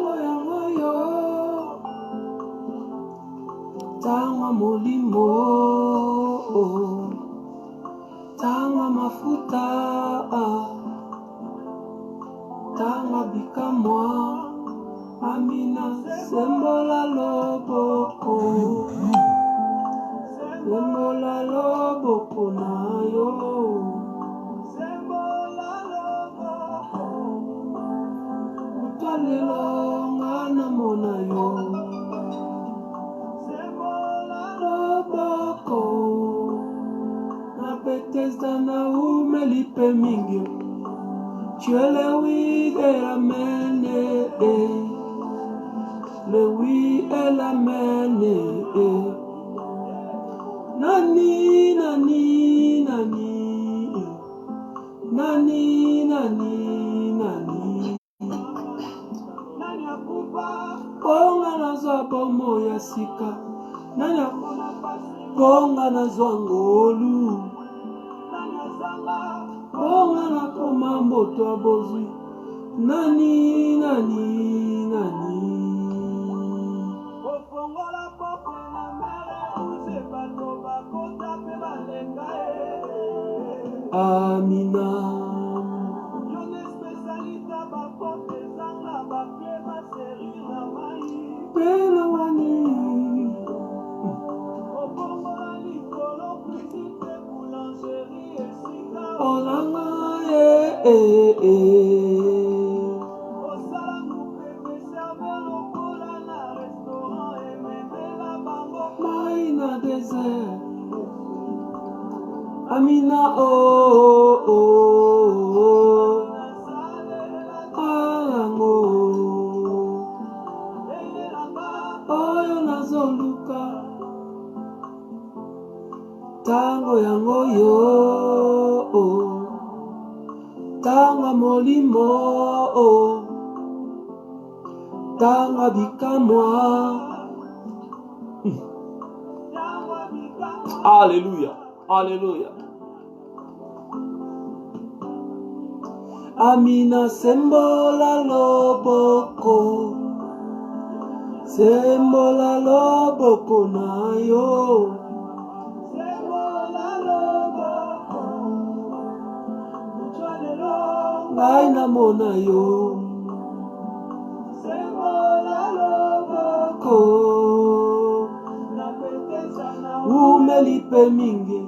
Tango yango yo, tango molimo, tango mafuta, tango bikamwa, Amina sembola loboko, sembola loboko na yo, sembola loboko, utalelo ngana mona yo, sembola loboko, na Bethesda na umelipe mingi, tu es le oui et l'amen, le oui et l'amen, nani, nani, nani, nani, nani, nani. Ponga na zwa bomo ya sika, nani ponga na zwa ngolu, ponga na koma mboto abozwi, nani, nani, nani. Amina. Pela wani. Olanga Maina désert. Amina oh oh oh Alango Oyo nazoluka Tango yango yo Tango molimo Tango bikamwa Alléluia. Alléluia. Amina sembola loboko, sembola loboko na yo, sembola loboko, ngai na mona yo, sembola loboko, umelipe mingi.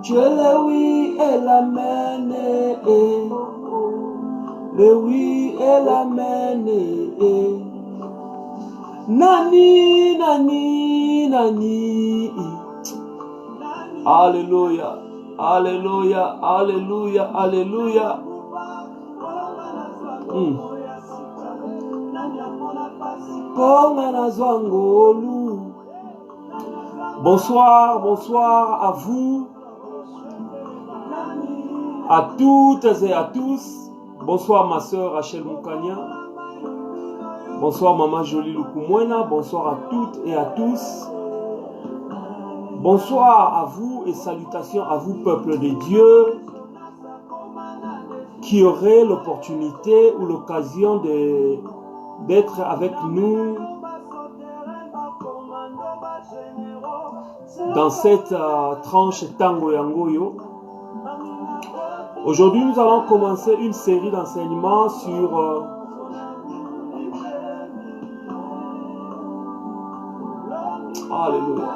Tu es le oui et l'amen, le oui et l'amen, nani, nani, nani. Alléluia, alléluia, alléluia, alléluia. Ponga na zwangolu. Bonsoir, bonsoir à vous. À toutes et à tous, bonsoir ma soeur Rachel Moukania, bonsoir maman Jolie Lukumwena, bonsoir à toutes et à tous, bonsoir à vous et salutations à vous peuple de Dieu qui aurez l'opportunité ou l'occasion d'être avec nous dans cette tranche Tango Yangoyo. Aujourd'hui, nous allons commencer une série d'enseignements sur Alléluia.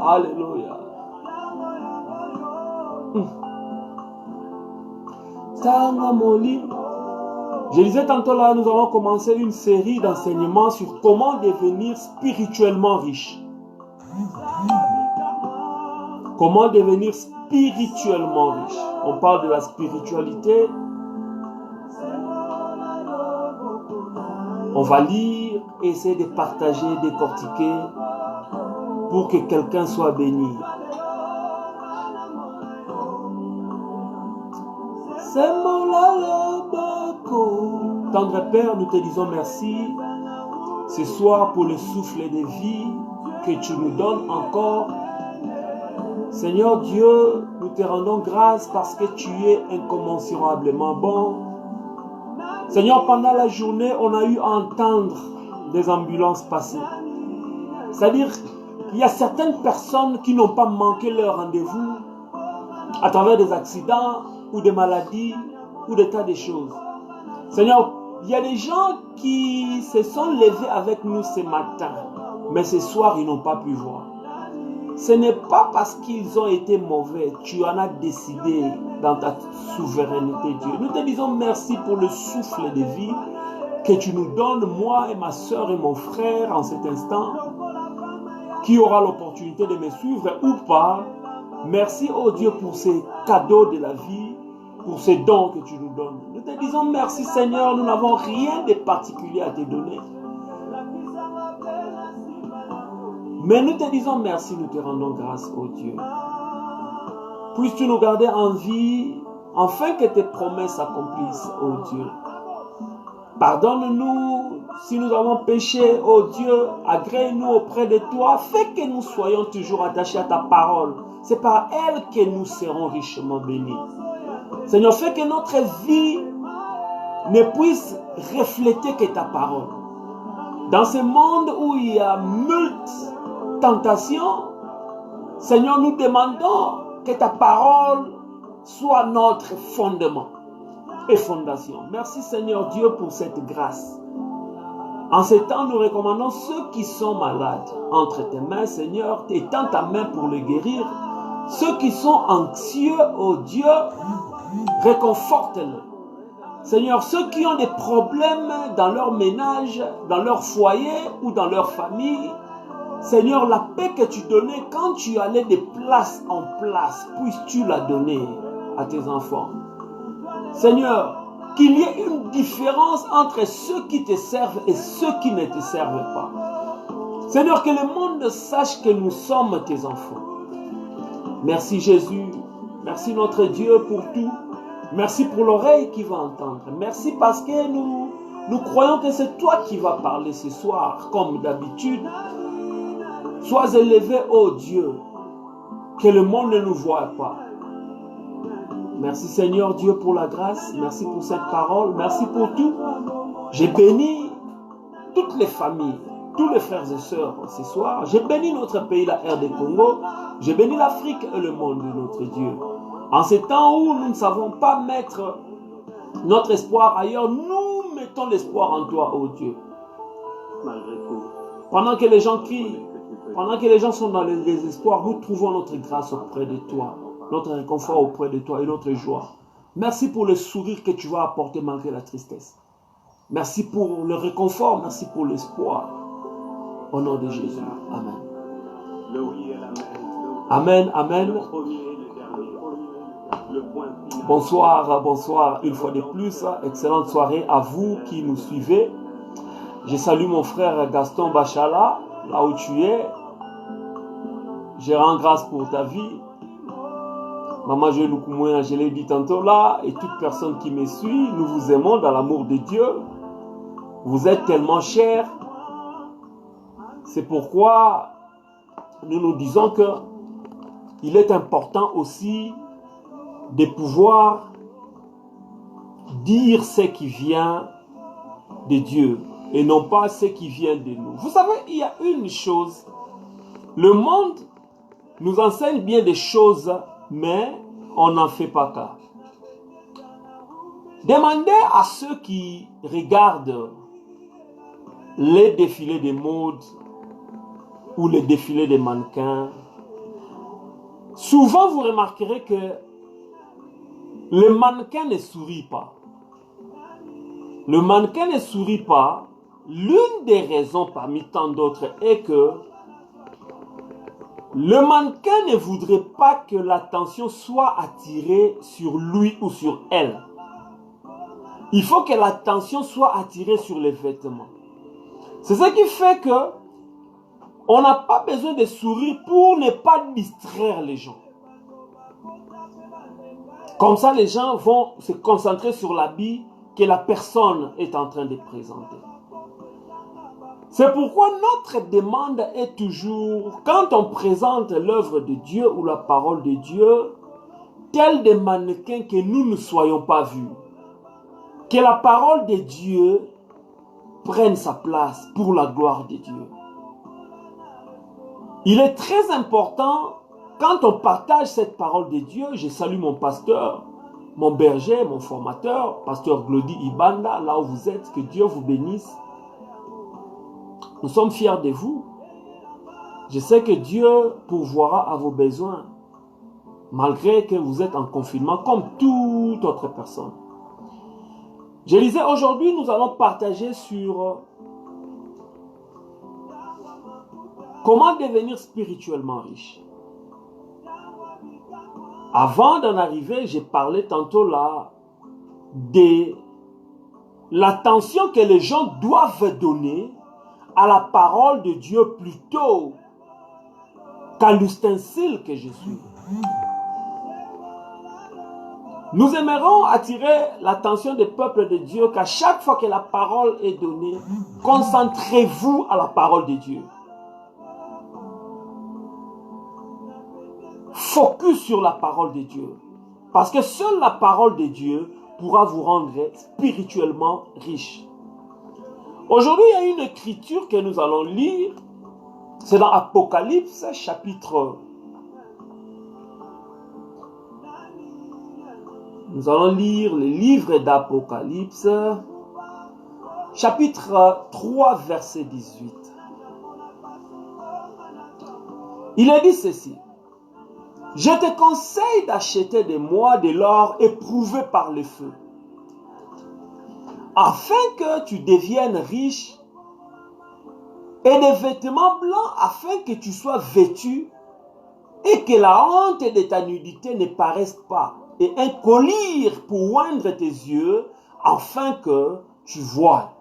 Alléluia. Je disais tantôt là, nous allons commencer une série d'enseignements sur comment devenir spirituellement riche. Comment devenir spirituellement riche. On parle de la spiritualité. On va lire, essayer de partager, décortiquer pour que quelqu'un soit béni. Tendre Père, nous te disons merci ce soir pour le souffle de vie que tu nous donnes encore. Seigneur Dieu, nous nous te rendons grâce parce que tu es incommensurablement bon. Seigneur, pendant la journée, on a eu à entendre des ambulances passer. C'est-à-dire qu'il y a certaines personnes qui n'ont pas manqué leur rendez-vous à travers des accidents ou des maladies ou des tas de choses. Seigneur, il y a des gens qui se sont levés avec nous ce matin, mais ce soir, ils n'ont pas pu voir. Ce n'est pas parce qu'ils ont été mauvais, tu en as décidé dans ta souveraineté, Dieu. Nous te disons merci pour le souffle de vie que tu nous donnes, moi et ma soeur et mon frère en cet instant, qui aura l'opportunité de me suivre ou pas. Merci, oh Dieu, pour ces cadeaux de la vie, pour ces dons que tu nous donnes. Nous te disons merci, Seigneur, nous n'avons rien de particulier à te donner. Mais nous te disons merci, nous te rendons grâce, oh Dieu. Puisses-tu nous garder en vie, afin que tes promesses s'accomplissent, oh Dieu. Pardonne-nous si nous avons péché, oh Dieu, agrée-nous auprès de toi, fais que nous soyons toujours attachés à ta parole. C'est par elle que nous serons richement bénis. Seigneur, fais que notre vie ne puisse refléter que ta parole. Dans ce monde où il y a multiples tentations, Seigneur, nous demandons que ta parole soit notre fondement et fondation. Merci Seigneur Dieu pour cette grâce. En ce temps, nous recommandons ceux qui sont malades entre tes mains, Seigneur, étends ta main pour les guérir. Ceux qui sont anxieux, oh Dieu, réconforte-les. Seigneur, ceux qui ont des problèmes dans leur ménage, dans leur foyer ou dans leur famille, Seigneur, la paix que tu donnais quand tu allais de place en place, puisses-tu la donner à tes enfants. Seigneur, qu'il y ait une différence entre ceux qui te servent et ceux qui ne te servent pas. Seigneur, que le monde sache que nous sommes tes enfants. Merci Jésus, merci notre Dieu pour tout. Merci pour l'oreille qui va entendre. Merci parce que nous croyons que c'est toi qui vas parler ce soir, comme d'habitude. Sois élevé, ô Dieu, que le monde ne nous voie pas. Merci Seigneur Dieu pour la grâce. Merci pour cette parole. Merci pour tout. J'ai béni toutes les familles, tous les frères et sœurs ce soir. J'ai béni notre pays, la RD Congo. J'ai béni l'Afrique et le monde de notre Dieu. En ces temps où nous ne savons pas mettre notre espoir ailleurs, nous mettons l'espoir en toi, ô Dieu. Pendant que les gens crient, pendant que les gens sont dans le désespoir, nous trouvons notre grâce auprès de toi, notre réconfort auprès de toi et notre joie. Merci pour le sourire que tu vas apporter malgré la tristesse. Merci pour le réconfort, merci pour l'espoir. Au nom de Jésus. Amen. Amen, amen. Bonsoir, bonsoir une fois de plus. Excellente soirée à vous qui nous suivez. Je salue mon frère Gaston Bachala, là où tu es. Je rends grâce pour ta vie. Maman Joël Lukumouena, je l'ai dit tantôt là, et toute personne qui me suit, nous vous aimons dans l'amour de Dieu. Vous êtes tellement chers. C'est pourquoi nous nous disons que il est important aussi de pouvoir dire ce qui vient de Dieu et non pas ce qui vient de nous. Vous savez, il y a une chose, le monde nous enseigne bien des choses, mais on n'en fait pas cas. Demandez à ceux qui regardent les défilés de mode ou les défilés des mannequins. Souvent, vous remarquerez que le mannequin ne sourit pas. Le mannequin ne sourit pas. L'une des raisons parmi tant d'autres est que le mannequin ne voudrait pas que l'attention soit attirée sur lui ou sur elle. Il faut que l'attention soit attirée sur les vêtements. C'est ce qui fait que on n'a pas besoin de sourire pour ne pas distraire les gens. Comme ça, les gens vont se concentrer sur l'habit que la personne est en train de présenter. C'est pourquoi notre demande est toujours, quand on présente l'œuvre de Dieu ou la parole de Dieu, tels des mannequins, que nous ne soyons pas vus. Que la parole de Dieu prenne sa place pour la gloire de Dieu. Il est très important, quand on partage cette parole de Dieu, je salue mon pasteur, mon berger, mon formateur, pasteur Glody Ibanda, là où vous êtes, que Dieu vous bénisse. Nous sommes fiers de vous. Je sais que Dieu pourvoira à vos besoins, malgré que vous êtes en confinement, comme toute autre personne. Je disais, aujourd'hui, nous allons partager sur comment devenir spirituellement riche. Avant d'en arriver, j'ai parlé tantôt là de l'attention que les gens doivent donner à la parole de Dieu plutôt qu'à l'ustensile que je suis. Nous aimerons attirer l'attention des peuples de Dieu qu'à chaque fois que la parole est donnée, concentrez-vous à la parole de Dieu. Focus sur la parole de Dieu. Parce que seule la parole de Dieu pourra vous rendre spirituellement riche. Aujourd'hui, il y a une écriture que nous allons lire. C'est dans Apocalypse, chapitre. Nous allons lire le livre d'Apocalypse, chapitre 3, verset 18. Il est dit ceci. Je te conseille d'acheter de moi de l'or éprouvé par le feu, afin que tu deviennes riche, et des vêtements blancs afin que tu sois vêtu, et que la honte de ta nudité ne paraisse pas, et un collier pour oindre tes yeux, afin que tu voies.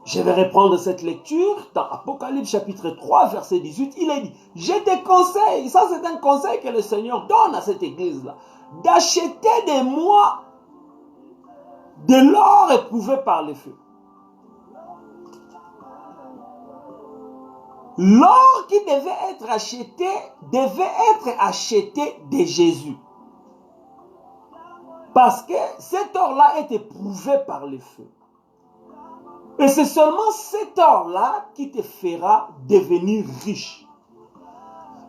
Je vais reprendre cette lecture dans Apocalypse chapitre 3, verset 18. Il est dit, je te conseille, ça c'est un conseil que le Seigneur donne à cette église-là, d'acheter de moi de l'or éprouvé par le feu. L'or qui devait être acheté de Jésus. Parce que cet or-là est éprouvé par le feu. Et c'est seulement cet or-là qui te fera devenir riche.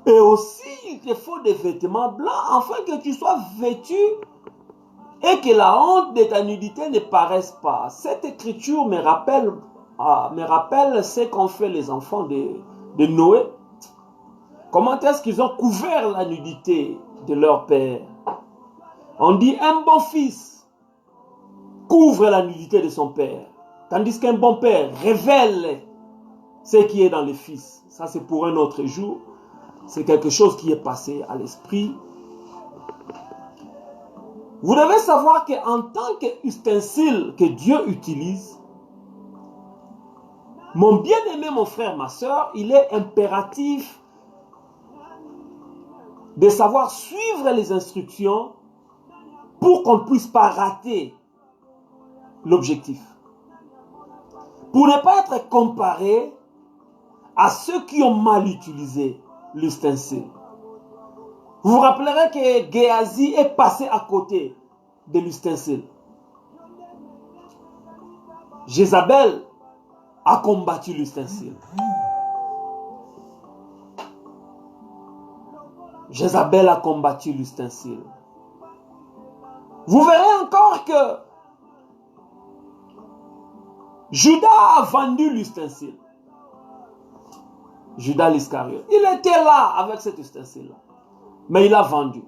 Et aussi, il te faut des vêtements blancs afin que tu sois vêtu et que la honte de ta nudité ne paraisse pas. Cette écriture me rappelle ce qu'ont fait les enfants de Noé. Comment est-ce qu'ils ont couvert la nudité de leur père? On dit un bon fils couvre la nudité de son père. Tandis qu'un bon père révèle ce qui est dans le fils. Ça, c'est pour un autre jour. C'est quelque chose qui est passé à l'esprit. Vous devez savoir qu'en tant qu'ustensile que Dieu utilise, mon bien-aimé, mon frère, ma soeur, il est impératif de savoir suivre les instructions pour qu'on ne puisse pas rater l'objectif. Pour ne pas être comparé à ceux qui ont mal utilisé l'ustensile. Vous vous rappellerez que Géasi est passé à côté de l'ustensile. Jézabel a combattu l'ustensile. Jézabel a combattu l'ustensile. Vous verrez encore que Judas a vendu l'ustensile. Judas l'Iscariote. Il était là avec cet ustensile-là. Mais il a vendu.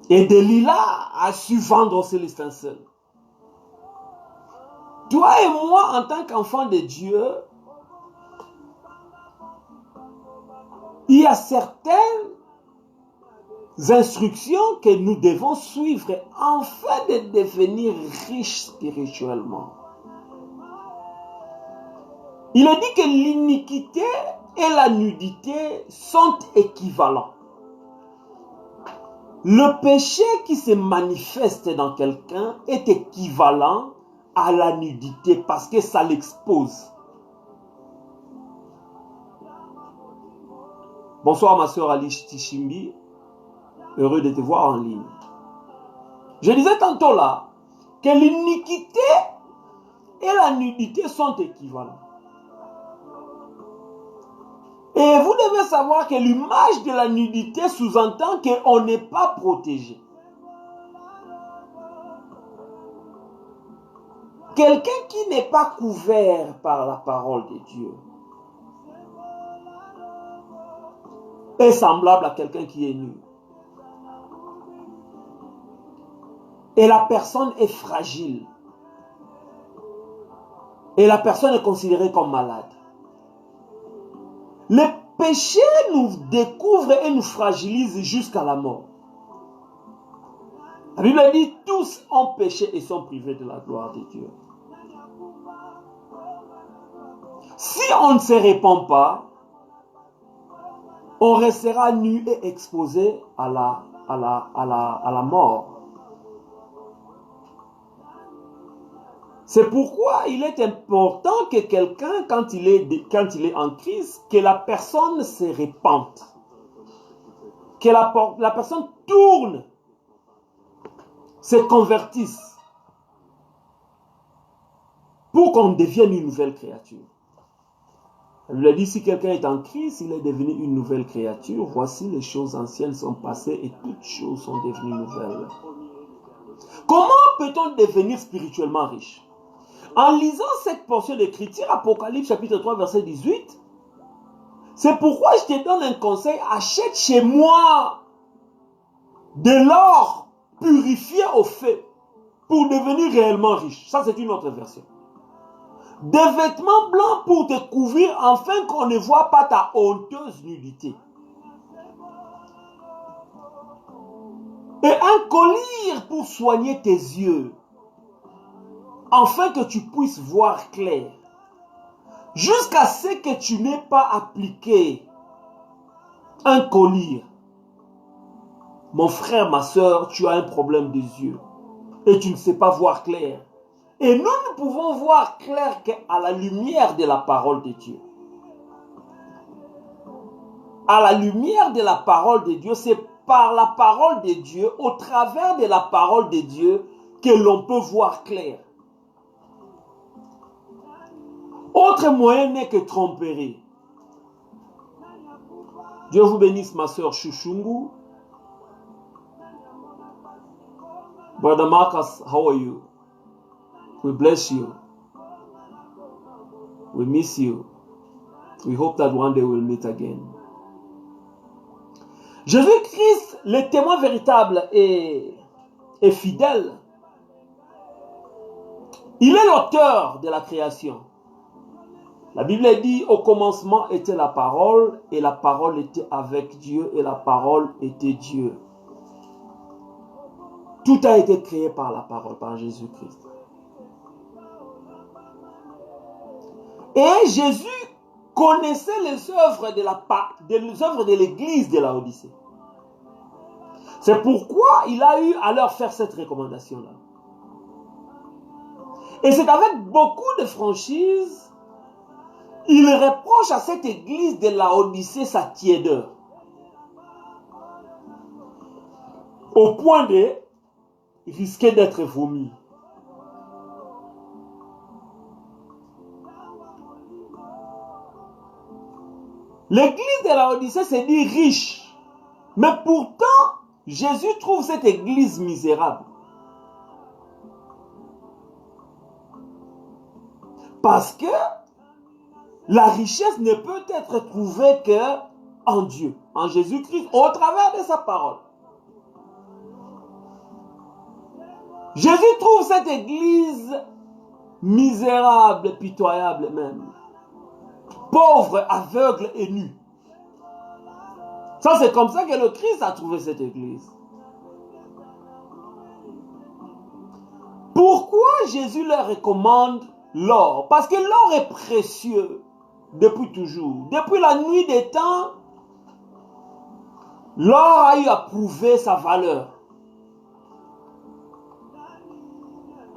Et Delilah a su vendre aussi l'ustensile. Toi et moi, en tant qu'enfants de Dieu, il y a certaines instructions que nous devons suivre afin de devenir riches spirituellement. Il est dit que l'iniquité et la nudité sont équivalents. Le péché qui se manifeste dans quelqu'un est équivalent à la nudité parce que ça l'expose. Bonsoir ma soeur Alice Tishimbi. Heureux de te voir en ligne. Je disais tantôt là que l'iniquité et la nudité sont équivalents. Et vous devez savoir que l'image de la nudité sous-entend qu'on n'est pas protégé. Quelqu'un qui n'est pas couvert par la parole de Dieu est semblable à quelqu'un qui est nu. Et la personne est fragile. Et la personne est considérée comme malade. Le péché nous découvre et nous fragilise jusqu'à la mort. La Bible dit, tous ont péché et sont privés de la gloire de Dieu. Si on ne se répand pas, on restera nu et exposé à la mort. C'est pourquoi il est important que quelqu'un, quand il est en crise, que la personne se répande. Que la personne tourne, se convertisse, pour qu'on devienne une nouvelle créature. Elle lui a dit, si quelqu'un est en crise, il est devenu une nouvelle créature. Voici, les choses anciennes sont passées et toutes choses sont devenues nouvelles. Comment peut-on devenir spirituellement riche? En lisant cette portion d'écriture, Apocalypse chapitre 3, verset 18, c'est pourquoi je te donne un conseil, achète chez moi de l'or purifié au feu pour devenir réellement riche. Ça, c'est une autre version. Des vêtements blancs pour te couvrir afin qu'on ne voit pas ta honteuse nudité. Et un collier pour soigner tes yeux, afin que tu puisses voir clair, jusqu'à ce que tu n'aies pas appliqué un collier. Mon frère, ma soeur, tu as un problème des yeux et tu ne sais pas voir clair. Et nous ne pouvons voir clair qu'à la lumière de la parole de Dieu. À la lumière de la parole de Dieu, c'est par la parole de Dieu, au travers de la parole de Dieu, que l'on peut voir clair. Autre moyen n'est que tromperie. Dieu vous bénisse, ma soeur Chouchungu. Brother Marcus, how are you? We bless you. We miss you. We hope that one day we'll meet again. Jésus-Christ, le témoin véritable et fidèle, il est l'auteur de la création. La Bible dit, au commencement était la parole, et la parole était avec Dieu, et la parole était Dieu. Tout a été créé par la parole, par Jésus-Christ. Et Jésus connaissait les œuvres de l'église de Laodicée. C'est pourquoi il a eu à leur faire cette recommandation-là. Et c'est avec beaucoup de franchise, il reproche à cette église de Laodicée sa tiédeur. Au point de risquer d'être vomi. L'église de Laodicée se dit riche. Mais pourtant, Jésus trouve cette église misérable. Parce que la richesse ne peut être trouvée qu'en Dieu, en Jésus-Christ, au travers de sa parole. Jésus trouve cette église misérable, pitoyable même. Pauvre, aveugle et nu. Ça, c'est comme ça que le Christ a trouvé cette église. Pourquoi Jésus leur recommande l'or? Parce que l'or est précieux depuis toujours. Depuis la nuit des temps, l'or a eu à prouver sa valeur.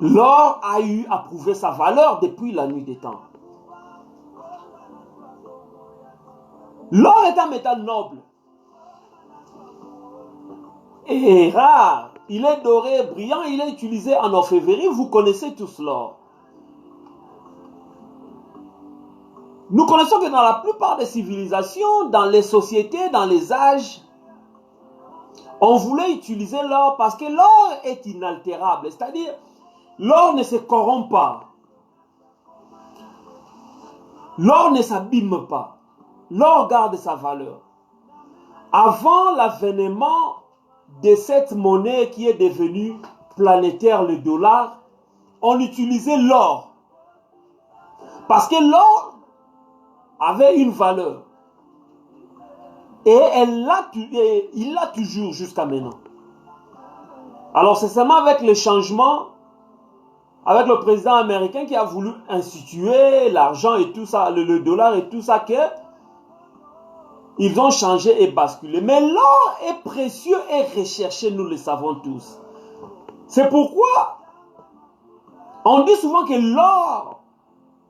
L'or a eu à prouver sa valeur depuis la nuit des temps. L'or est un métal noble et rare. Il est doré, brillant, il est utilisé en orfèvrerie. Vous connaissez tous l'or. Nous connaissons que dans la plupart des civilisations, dans les sociétés, dans les âges, on voulait utiliser l'or parce que l'or est inaltérable. C'est-à-dire, l'or ne se corrompt pas. L'or ne s'abîme pas. L'or garde sa valeur. Avant l'avènement de cette monnaie qui est devenue planétaire, le dollar, on utilisait l'or. Parce que l'or avait une valeur. Et il l'a toujours jusqu'à maintenant. Alors c'est seulement avec le changement, avec le président américain qui a voulu instituer l'argent et tout ça, le dollar et tout ça, que ils ont changé et basculé. Mais l'or est précieux et recherché, nous le savons tous. C'est pourquoi on dit souvent que l'or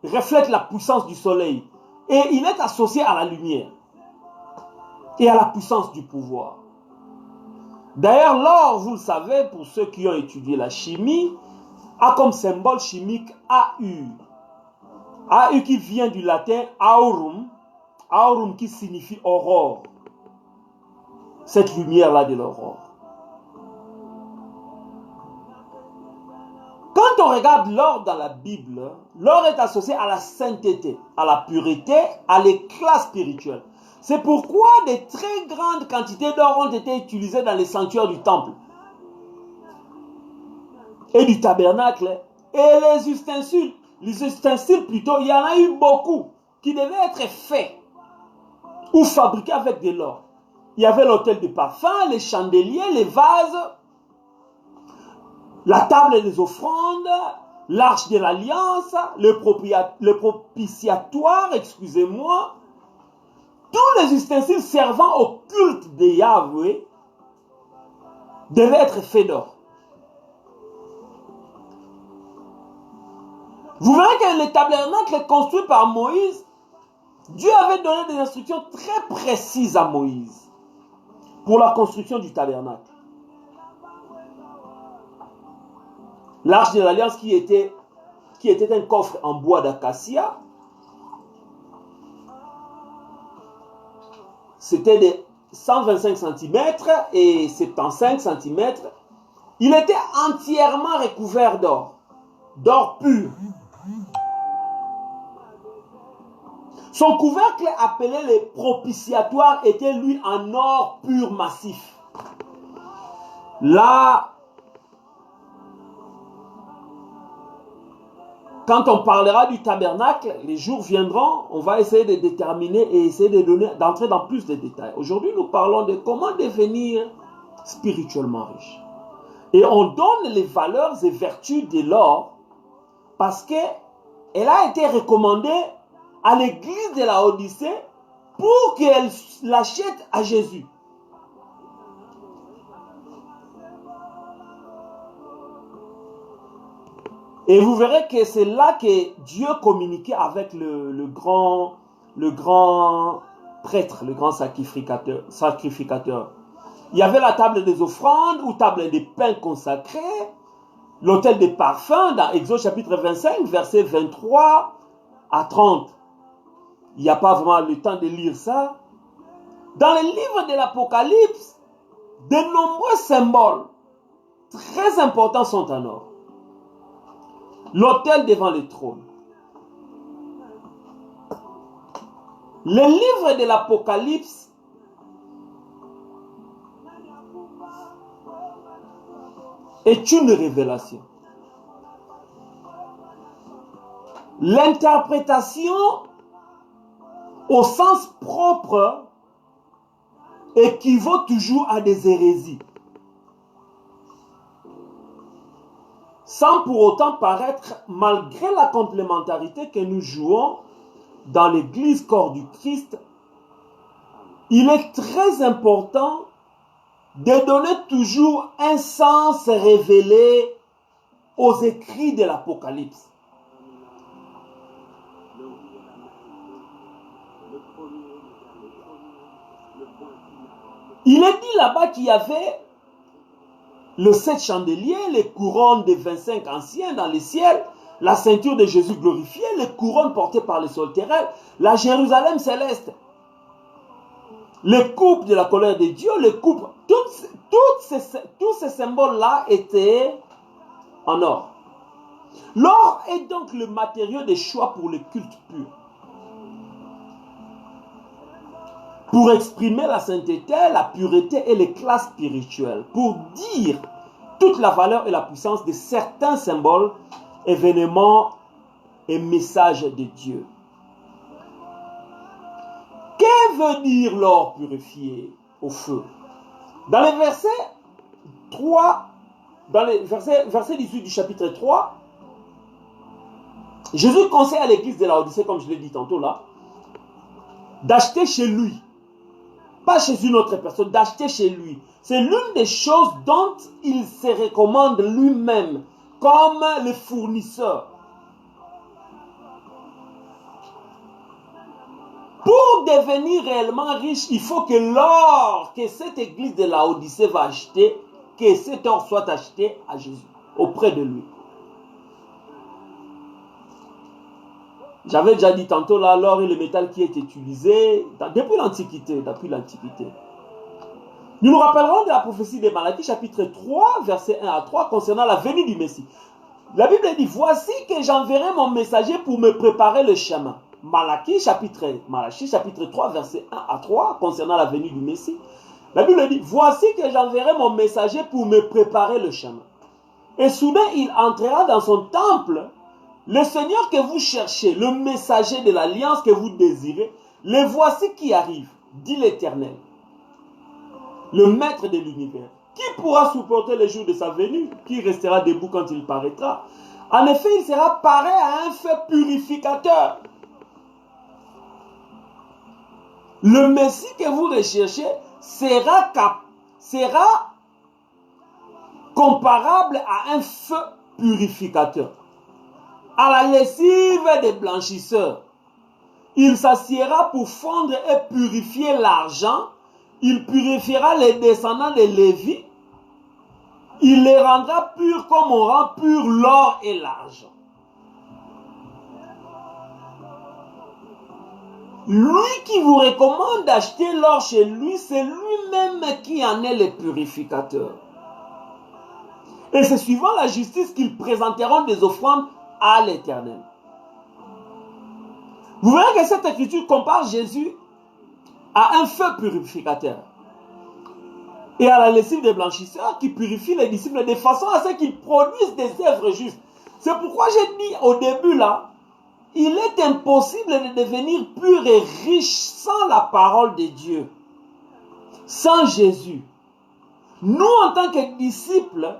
reflète la puissance du soleil. Et il est associé à la lumière et à la puissance du pouvoir. D'ailleurs, l'or, vous le savez, pour ceux qui ont étudié la chimie, a comme symbole chimique AU. AU qui vient du latin aurum. Aurum qui signifie aurore. Cette lumière-là de l'aurore. Quand on regarde l'or dans la Bible, l'or est associé à la sainteté, à la pureté, à l'éclat spirituel. C'est pourquoi des très grandes quantités d'or ont été utilisées dans les sanctuaires du temple et du tabernacle. Et les ustensiles plutôt, il y en a eu beaucoup qui devaient être faits ou fabriqués avec de l'or. Il y avait l'autel de parfum, les chandeliers, les vases, la table des offrandes, l'arche de l'alliance, le propitiatoire, excusez-moi. Tous les ustensiles servant au culte de Yahweh devaient être faits d'or. Vous verrez que le tabernacle construit par Moïse, Dieu avait donné des instructions très précises à Moïse pour la construction du tabernacle. L'arche de l'alliance qui était un coffre en bois d'acacia, c'était de 125 cm et 75 cm. Il était entièrement recouvert d'or, d'or pur. Son couvercle appelé le propitiatoire était lui en or pur massif. Là, quand on parlera du tabernacle, les jours viendront, on va essayer de déterminer et essayer d'entrer dans plus de détails. Aujourd'hui, nous parlons de comment devenir spirituellement riche. Et on donne les valeurs et vertus de l'or parce qu'elle a été recommandée à l'église de la Odyssée pour qu'elle l'achète à Jésus. Et vous verrez que c'est là que Dieu communiquait avec le grand prêtre, le grand sacrificateur. Il y avait la table des offrandes ou table des pains consacrés, l'autel des parfums dans Exode chapitre 25, versets 23 à 30. Il n'y a pas vraiment le temps de lire ça. Dans les livres de l'Apocalypse, de nombreux symboles très importants sont en or. L'autel devant le trône. Le livre de l'Apocalypse est une révélation. L'interprétation au sens propre équivaut toujours à des hérésies, sans pour autant paraître, malgré la complémentarité que nous jouons dans l'église corps du Christ, il est très important de donner toujours un sens révélé aux écrits de l'Apocalypse. Il est dit là-bas qu'il y avait le 7 chandeliers, les couronnes des 25 anciens dans les ciels, la ceinture de Jésus glorifié, les couronnes portées par les soltéraires, la Jérusalem céleste, les coupes de la colère de Dieu, les coupes, tous ces symboles-là étaient en or. L'or est donc le matériau de choix pour le culte pur. Pour exprimer la sainteté, la pureté et l'éclat spirituel. Pour dire toute la valeur et la puissance de certains symboles, événements et messages de Dieu. Que veut dire l'or purifié au feu? Dans les versets 3, dans les versets 18 du chapitre 3, Jésus conseille à l'église de Laodicée, comme je l'ai dit tantôt là, d'acheter chez lui. Pas chez une autre personne, d'acheter chez lui. C'est l'une des choses dont il se recommande lui-même comme le fournisseur. Pour devenir réellement riche, il faut que l'or que cette église de Laodicée va acheter, que cet or soit acheté à Jésus, auprès de lui. J'avais déjà dit tantôt là, l'or est le métal qui est utilisé depuis l'Antiquité. Nous nous rappellerons de la prophétie de Malachie, chapitre 3, versets 1 à 3, concernant la venue du Messie. La Bible dit, voici que j'enverrai mon messager pour me préparer le chemin. Malachie, chapitre 3, versets 1 à 3, concernant la venue du Messie. La Bible dit, voici que j'enverrai mon messager pour me préparer le chemin. Et soudain, il entrera dans son temple. Le Seigneur que vous cherchez, le messager de l'alliance que vous désirez, le voici qui arrive, dit l'Éternel, le maître de l'univers. Qui pourra supporter les jours de sa venue? Qui restera debout quand il paraîtra? En effet, il sera pareil à un feu purificateur. Le Messie que vous recherchez sera comparable à un feu purificateur, à la lessive des blanchisseurs. Il s'assiera pour fondre et purifier l'argent. Il purifiera les descendants de Lévi. Il les rendra purs comme on rend pur l'or et l'argent. Lui qui vous recommande d'acheter l'or chez lui, c'est lui-même qui en est le purificateur. Et c'est suivant la justice qu'ils présenteront des offrandes à l'Éternel. Vous verrez que cette écriture compare Jésus à un feu purificateur et à la lessive des blanchisseurs qui purifient les disciples de façon à ce qu'ils produisent des œuvres justes. C'est pourquoi j'ai dit au début là, il est impossible de devenir pur et riche sans la parole de Dieu, sans Jésus. Nous, en tant que disciples,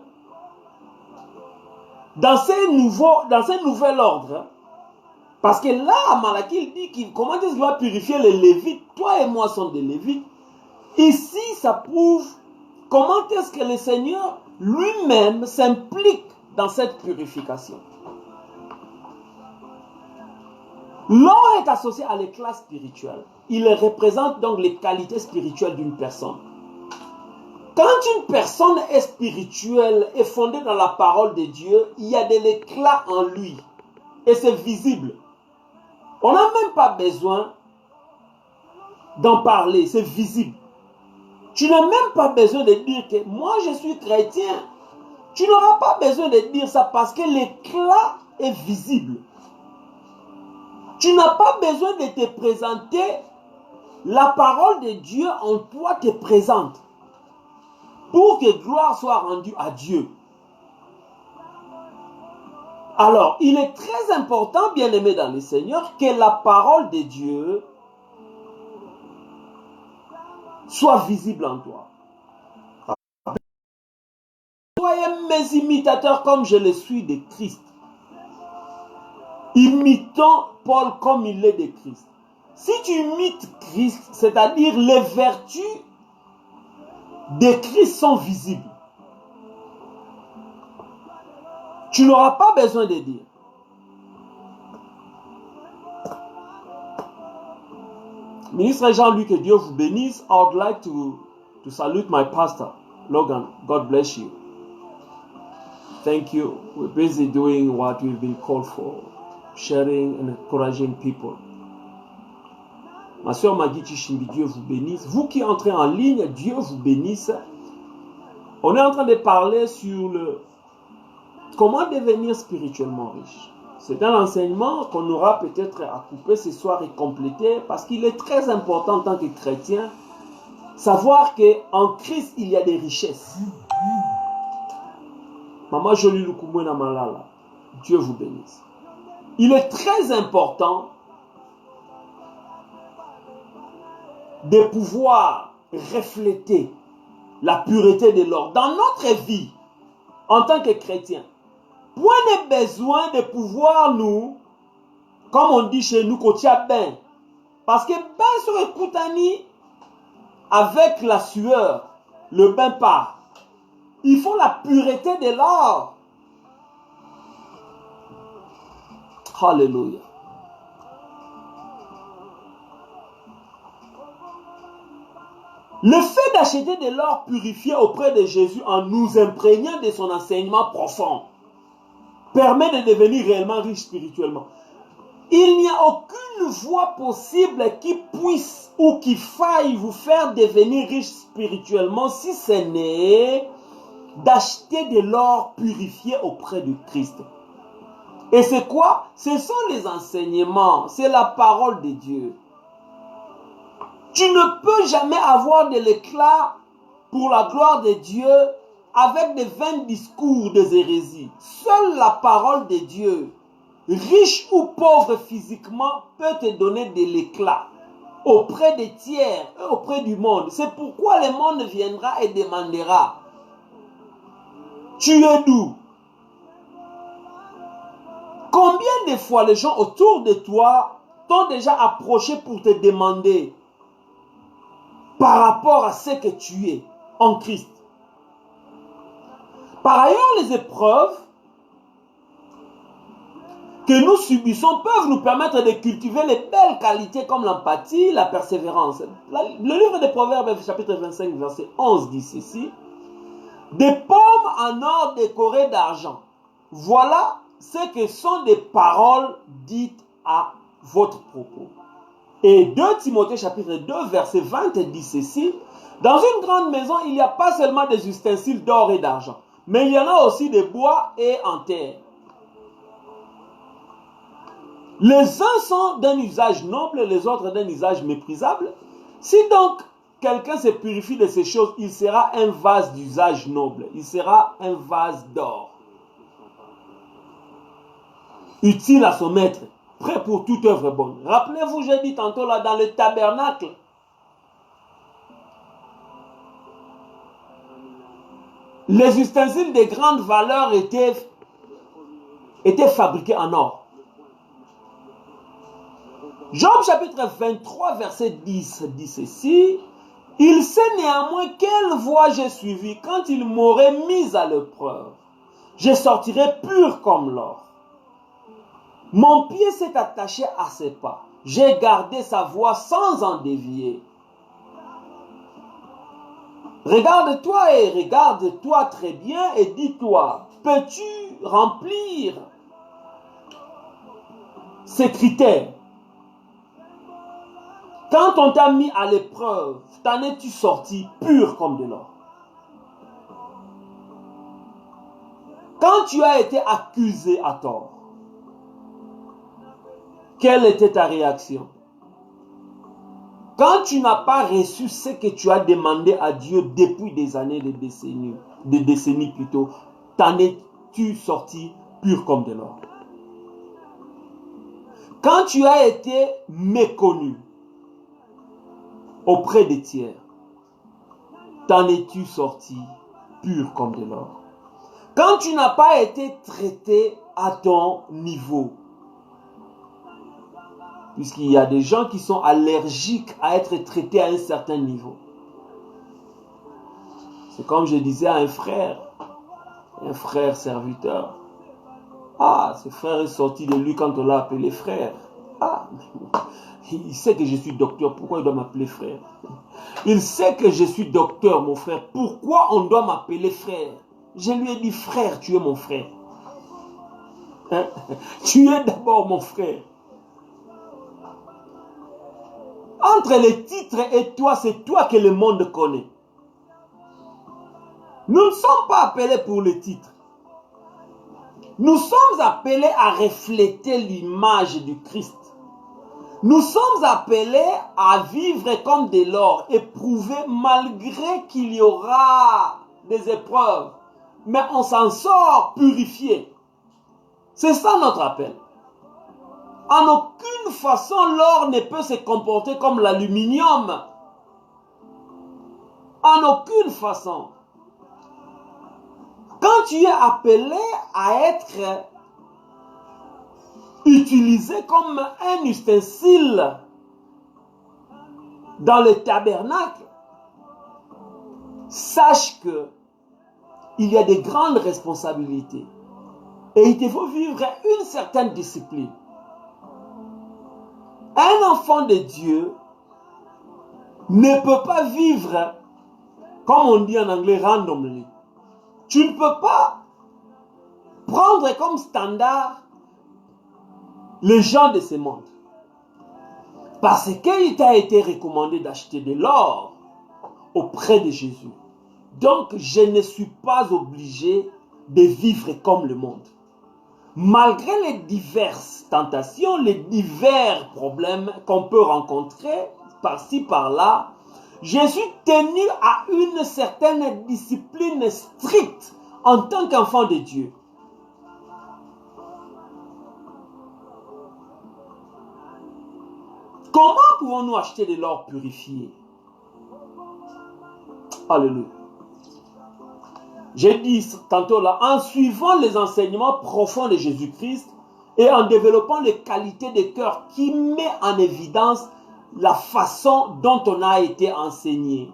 dans ce nouvel ordre, parce que là, à Malachie, il dit comment est-ce qu'il va purifier les Lévites? Toi et moi sommes des Lévites. Ici, ça prouve comment est-ce que le Seigneur lui-même s'implique dans cette purification. L'or est associé à l'éclat spirituel. Il représente donc les qualités spirituelles d'une personne. Quand une personne est spirituelle et fondée dans la parole de Dieu, il y a de l'éclat en lui. Et c'est visible. On n'a même pas besoin d'en parler, c'est visible. Tu n'as même pas besoin de dire que moi je suis chrétien. Tu n'auras pas besoin de dire ça parce que l'éclat est visible. Tu n'as pas besoin de te présenter. La parole de Dieu en toi te présente pour que gloire soit rendue à Dieu. Alors, il est très important, bien-aimé dans le Seigneur, que la parole de Dieu soit visible en toi. Soyez mes imitateurs comme je le suis de Christ. Imitons Paul comme il est de Christ. Si tu imites Christ, c'est-à-dire les vertus de Christ sont visibles, tu n'auras pas besoin de dire. Ministre Jean-Luc, que Dieu vous bénisse. I would like to salute my pastor, Logan. God bless you. Thank you. We're busy doing what we've been called for, sharing and encouraging people. Ma soeur Magui Chishimbi, Dieu vous bénisse. Vous qui entrez en ligne, Dieu vous bénisse. On est en train de parler sur comment devenir spirituellement riche. C'est un enseignement qu'on aura peut-être à couper ce soir et compléter parce qu'il est très important en tant que chrétien savoir qu'en Christ il y a des richesses. Maman Jolie Lukumwena Malala, Dieu vous bénisse. Il est très important de pouvoir refléter la pureté de l'or dans notre vie en tant que chrétien. Point de besoin de pouvoir nous, comme on dit chez nous, kotia ben. Parce que ben sur le koutani, avec la sueur, le bain part. Il faut la pureté de l'or. Alléluia. Le fait d'acheter de l'or purifié auprès de Jésus en nous imprégnant de son enseignement profond permet de devenir réellement riche spirituellement. Il n'y a aucune voie possible qui puisse ou qui faille vous faire devenir riche spirituellement si ce n'est d'acheter de l'or purifié auprès du Christ. Et c'est quoi? Ce sont les enseignements, c'est la parole de Dieu. Tu ne peux jamais avoir de l'éclat pour la gloire de Dieu avec des vains discours des hérésies. Seule la parole de Dieu, riche ou pauvre physiquement, peut te donner de l'éclat auprès des tiers et auprès du monde. C'est pourquoi le monde viendra et demandera: tu es d'où? Combien de fois les gens autour de toi t'ont déjà approché pour te demander par rapport à ce que tu es en Christ? Par ailleurs, les épreuves que nous subissons peuvent nous permettre de cultiver les belles qualités comme l'empathie, la persévérance. Le livre des Proverbes, chapitre 25, verset 11, dit ceci: des pommes en or décorées d'argent. Voilà ce que sont des paroles dites à votre propos. Et 2 Timothée, chapitre 2, verset 20, dit ceci: dans une grande maison, il n'y a pas seulement des ustensiles d'or et d'argent, mais il y en a aussi de bois et en terre. Les uns sont d'un usage noble, les autres d'un usage méprisable. Si donc quelqu'un se purifie de ces choses, il sera un vase d'usage noble. Il sera un vase d'or, utile à son maître, prêt pour toute œuvre bonne. Rappelez-vous, j'ai dit tantôt là, dans le tabernacle, les ustensiles de grande valeur étaient fabriqués en or. Job chapitre 23 verset 10 dit ceci: il sait néanmoins quelle voie j'ai suivie. Quand il m'aurait mise à l'épreuve, je sortirai pur comme l'or. Mon pied s'est attaché à ses pas. J'ai gardé sa voie sans en dévier. Regarde-toi et regarde-toi très bien et dis-toi: peux-tu remplir ces critères? Quand on t'a mis à l'épreuve, t'en es-tu sorti pur comme de l'or? Quand tu as été accusé à tort, quelle était ta réaction? Quand tu n'as pas reçu ce que tu as demandé à Dieu depuis des années, des décennies plutôt, t'en es-tu sorti pur comme de l'or? Quand tu as été méconnu auprès des tiers, t'en es-tu sorti pur comme de l'or? Quand tu n'as pas été traité à ton niveau, puisqu'il y a des gens qui sont allergiques à être traités à un certain niveau. C'est comme je disais à un frère serviteur: ah, ce frère est sorti de lui quand on l'a appelé frère. Ah, il sait que je suis docteur, pourquoi il doit m'appeler frère? Il sait que je suis docteur, mon frère, pourquoi on doit m'appeler frère? Je lui ai dit, frère, tu es mon frère. Hein? Tu es d'abord mon frère. Entre les titres et toi, c'est toi que le monde connaît. Nous ne sommes pas appelés pour les titres. Nous sommes appelés à refléter l'image du Christ. Nous sommes appelés à vivre comme de l'or, éprouver malgré qu'il y aura des épreuves. Mais on s'en sort purifié. C'est ça notre appel. En aucune façon, l'or ne peut se comporter comme l'aluminium. En aucune façon. Quand tu es appelé à être utilisé comme un ustensile dans le tabernacle, sache que il y a de grandes responsabilités et il te faut vivre une certaine discipline. Un enfant de Dieu ne peut pas vivre, comme on dit en anglais, randomly. Tu ne peux pas prendre comme standard les gens de ce monde. Parce qu'il t'a été recommandé d'acheter de l'or auprès de Jésus. Donc, je ne suis pas obligé de vivre comme le monde. Malgré les diverses tentations, les divers problèmes qu'on peut rencontrer par-ci, par-là, je suis tenu à une certaine discipline stricte en tant qu'enfant de Dieu. Comment pouvons-nous acheter de l'or purifié? Alléluia. J'ai dit tantôt là, en suivant les enseignements profonds de Jésus-Christ et en développant les qualités de cœur qui met en évidence la façon dont on a été enseigné.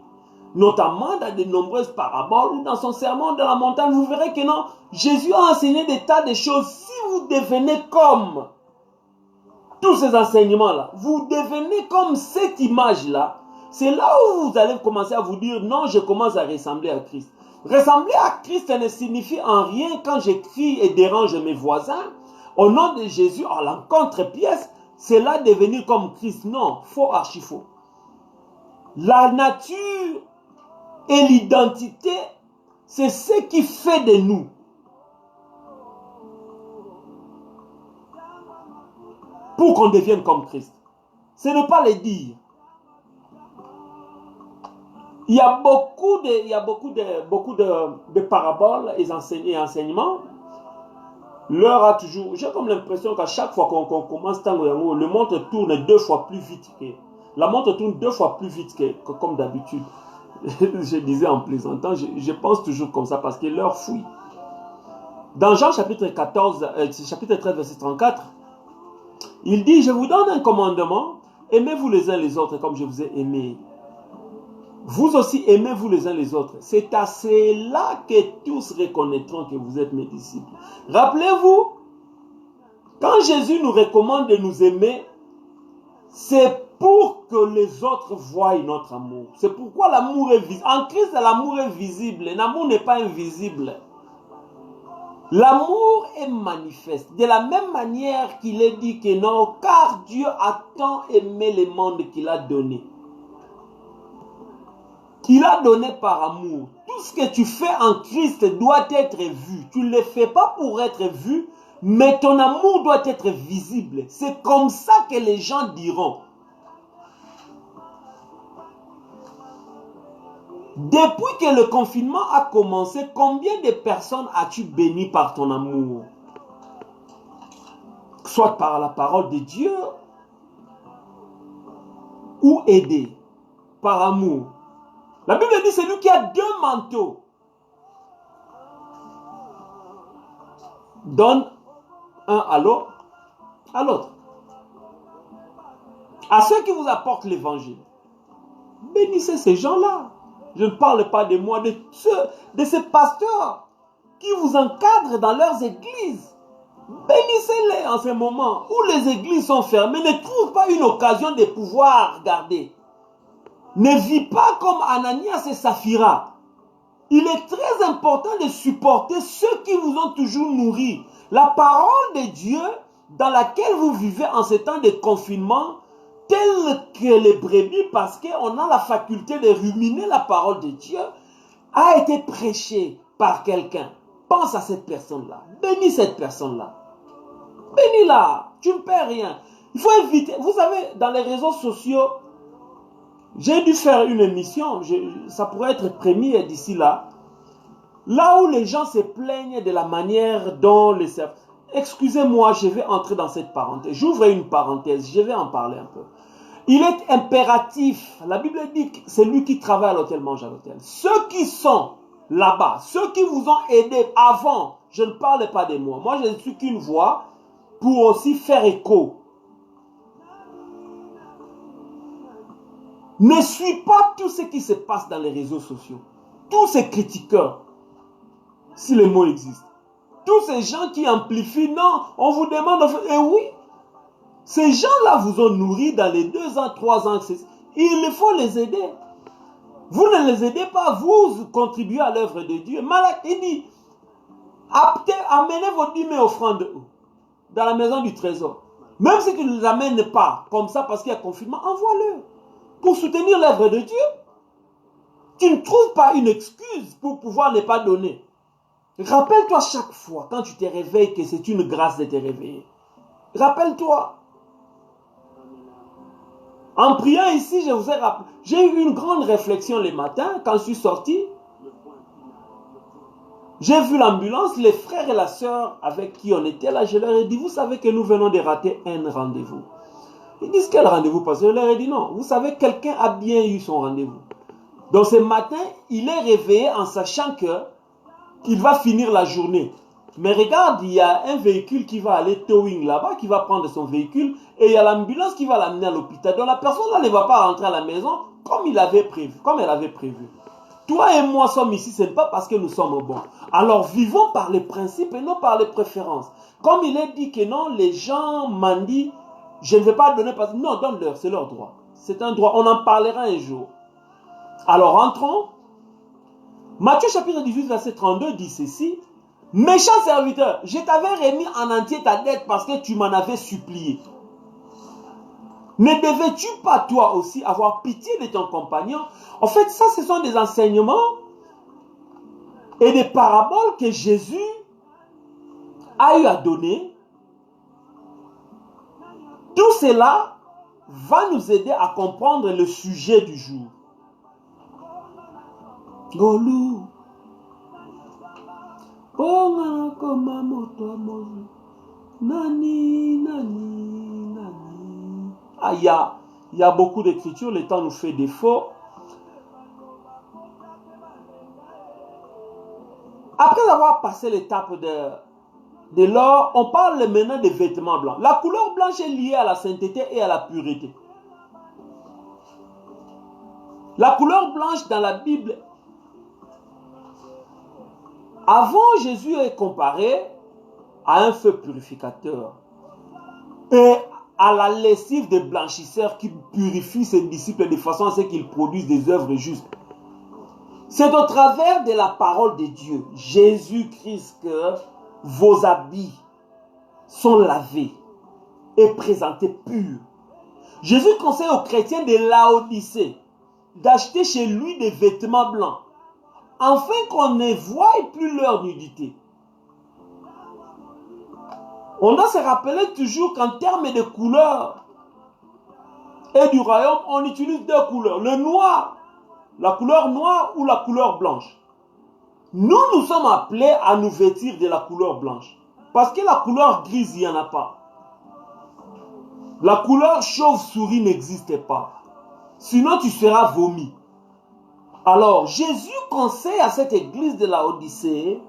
Notamment dans de nombreuses paraboles ou dans son sermon de la montagne, vous verrez que non, Jésus a enseigné des tas de choses. Si vous devenez comme tous ces enseignements-là, vous devenez comme cette image-là, c'est là où vous allez commencer à vous dire, non, je commence à ressembler à Christ. Ressembler à Christ, ça ne signifie en rien quand j'écris et dérange mes voisins. Au nom de Jésus, en l'encontre-pièce, c'est là devenir comme Christ. Non, faux, archi faux. La nature et l'identité, c'est ce qui fait de nous. Pour qu'on devienne comme Christ. Ce n'est pas le dire. Il y a beaucoup de paraboles et enseignements. L'heure a toujours... J'ai comme l'impression qu'à chaque fois qu'on commence Tango Yango, le montre tourne 2 fois plus vite que... La montre tourne 2 fois plus vite que comme d'habitude. Je disais en plaisantant, je pense toujours comme ça parce que l'heure fouille. Dans Jean chapitre 13, verset 34, il dit, je vous donne un commandement, aimez-vous les uns les autres comme je vous ai aimé. Vous aussi aimez-vous les uns les autres. C'est à cela que tous reconnaîtront que vous êtes mes disciples. Rappelez-vous, quand Jésus nous recommande de nous aimer, c'est pour que les autres voient notre amour. C'est pourquoi l'amour est visible. En Christ, l'amour est visible. L'amour n'est pas invisible. L'amour est manifeste. De la même manière qu'il est dit que non, car Dieu a tant aimé le monde qu'il a donné. Qu'il a donné par amour. Tout ce que tu fais en Christ doit être vu. Tu ne le fais pas pour être vu, mais ton amour doit être visible. C'est comme ça que les gens diront. Depuis que le confinement a commencé, combien de personnes as-tu béni par ton amour? Soit par la parole de Dieu, ou aidé par amour. La Bible dit, c'est lui qui a 2 manteaux. Donne un à l'autre. À ceux qui vous apportent l'évangile. Bénissez ces gens-là. Je ne parle pas de moi, de ces pasteurs qui vous encadrent dans leurs églises. Bénissez-les en ce moment où les églises sont fermées. Ne trouve pas une occasion de pouvoir garder. Ne vis pas comme Ananias et Saphira. Il est très important de supporter ceux qui vous ont toujours nourri. La parole de Dieu dans laquelle vous vivez en ces temps de confinement, telle que les brebis, parce qu'on a la faculté de ruminer la parole de Dieu, a été prêchée par quelqu'un. Pense à cette personne-là. Bénis cette personne-là. Bénis-la. Tu ne perds rien. Il faut éviter. Vous savez, dans les réseaux sociaux, j'ai dû faire une émission. Ça pourrait être premier d'ici là. Là où les gens se plaignent de la manière dont les services... Excusez-moi, je vais entrer dans cette parenthèse. J'ouvre une parenthèse. Je vais en parler un peu. Il est impératif. La Bible dit que c'est lui qui travaille à l'hôtel mange à l'hôtel. Ceux qui sont là-bas, ceux qui vous ont aidé avant, je ne parle pas de moi. Moi, je ne suis qu'une voix pour aussi faire écho. Ne suis pas tout ce qui se passe dans les réseaux sociaux. Tous ces critiqueurs, si le mot existe. Tous ces gens qui amplifient, non, on vous demande... Et oui, ces gens-là vous ont nourri dans les 2 ans, 3 ans. Il faut les aider. Vous ne les aidez pas, vous contribuez à l'œuvre de Dieu. Malak, il dit, amenez vos 10 000 offrandes dans la maison du trésor. Même si tu ne les amènes pas comme ça parce qu'il y a confinement, envoie-le pour soutenir l'œuvre de Dieu. Tu ne trouves pas une excuse pour pouvoir ne pas donner. Rappelle-toi chaque fois quand tu te réveilles que c'est une grâce de te réveiller. Rappelle-toi. En priant ici, je vous ai rappelé. J'ai eu une grande réflexion le matin quand je suis sorti. J'ai vu l'ambulance, les frères et la sœur avec qui on était là. Je leur ai dit, vous savez que nous venons de rater un rendez-vous. Ils disent, quel rendez-vous? Parce que je leur ai dit, non, vous savez, quelqu'un a bien eu son rendez-vous. Donc ce matin, il est réveillé en sachant qu'il va finir la journée. Mais regarde, il y a un véhicule qui va aller towing là-bas, qui va prendre son véhicule, et il y a l'ambulance qui va l'amener à l'hôpital. Donc la personne là ne va pas rentrer à la maison comme elle avait prévu. Toi et moi sommes ici, ce n'est pas parce que nous sommes bons. Alors vivons par les principes et non par les préférences. Comme il est dit que non, les gens m'ont dit, je ne vais pas donner parce que... Non, donne-leur, c'est leur droit. C'est un droit, on en parlera un jour. Alors rentrons. Matthieu chapitre 18, verset 32 dit ceci. Méchant serviteur, je t'avais remis en entier ta dette parce que tu m'en avais supplié. Ne devais-tu pas toi aussi avoir pitié de ton compagnon? En fait, ça, ce sont des enseignements et des paraboles que Jésus a eu à donner. Tout cela va nous aider à comprendre le sujet du jour. Golou. Ah, il y a beaucoup d'écritures, le temps nous fait défaut. Après avoir passé l'étape de l'or, on parle maintenant des vêtements blancs. La couleur blanche est liée à la sainteté et à la pureté. La couleur blanche dans la Bible, avant Jésus est comparé à un feu purificateur et à la lessive des blanchisseurs qui purifient ses disciples de façon à ce qu'ils produisent des œuvres justes. C'est au travers de la parole de Dieu, Jésus-Christ, que vos habits sont lavés et présentés purs. Jésus conseille aux chrétiens de Laodicée d'acheter chez lui des vêtements blancs, afin qu'on ne voie plus leur nudité. On doit se rappeler toujours qu'en termes de couleurs et du royaume, on utilise 2 couleurs. Le noir, la couleur noire ou la couleur blanche. Nous sommes appelés à nous vêtir de la couleur blanche. Parce que la couleur grise, il n'y en a pas. La couleur chauve-souris n'existe pas. Sinon, tu seras vomi. Alors, Jésus conseille à cette église de Laodicée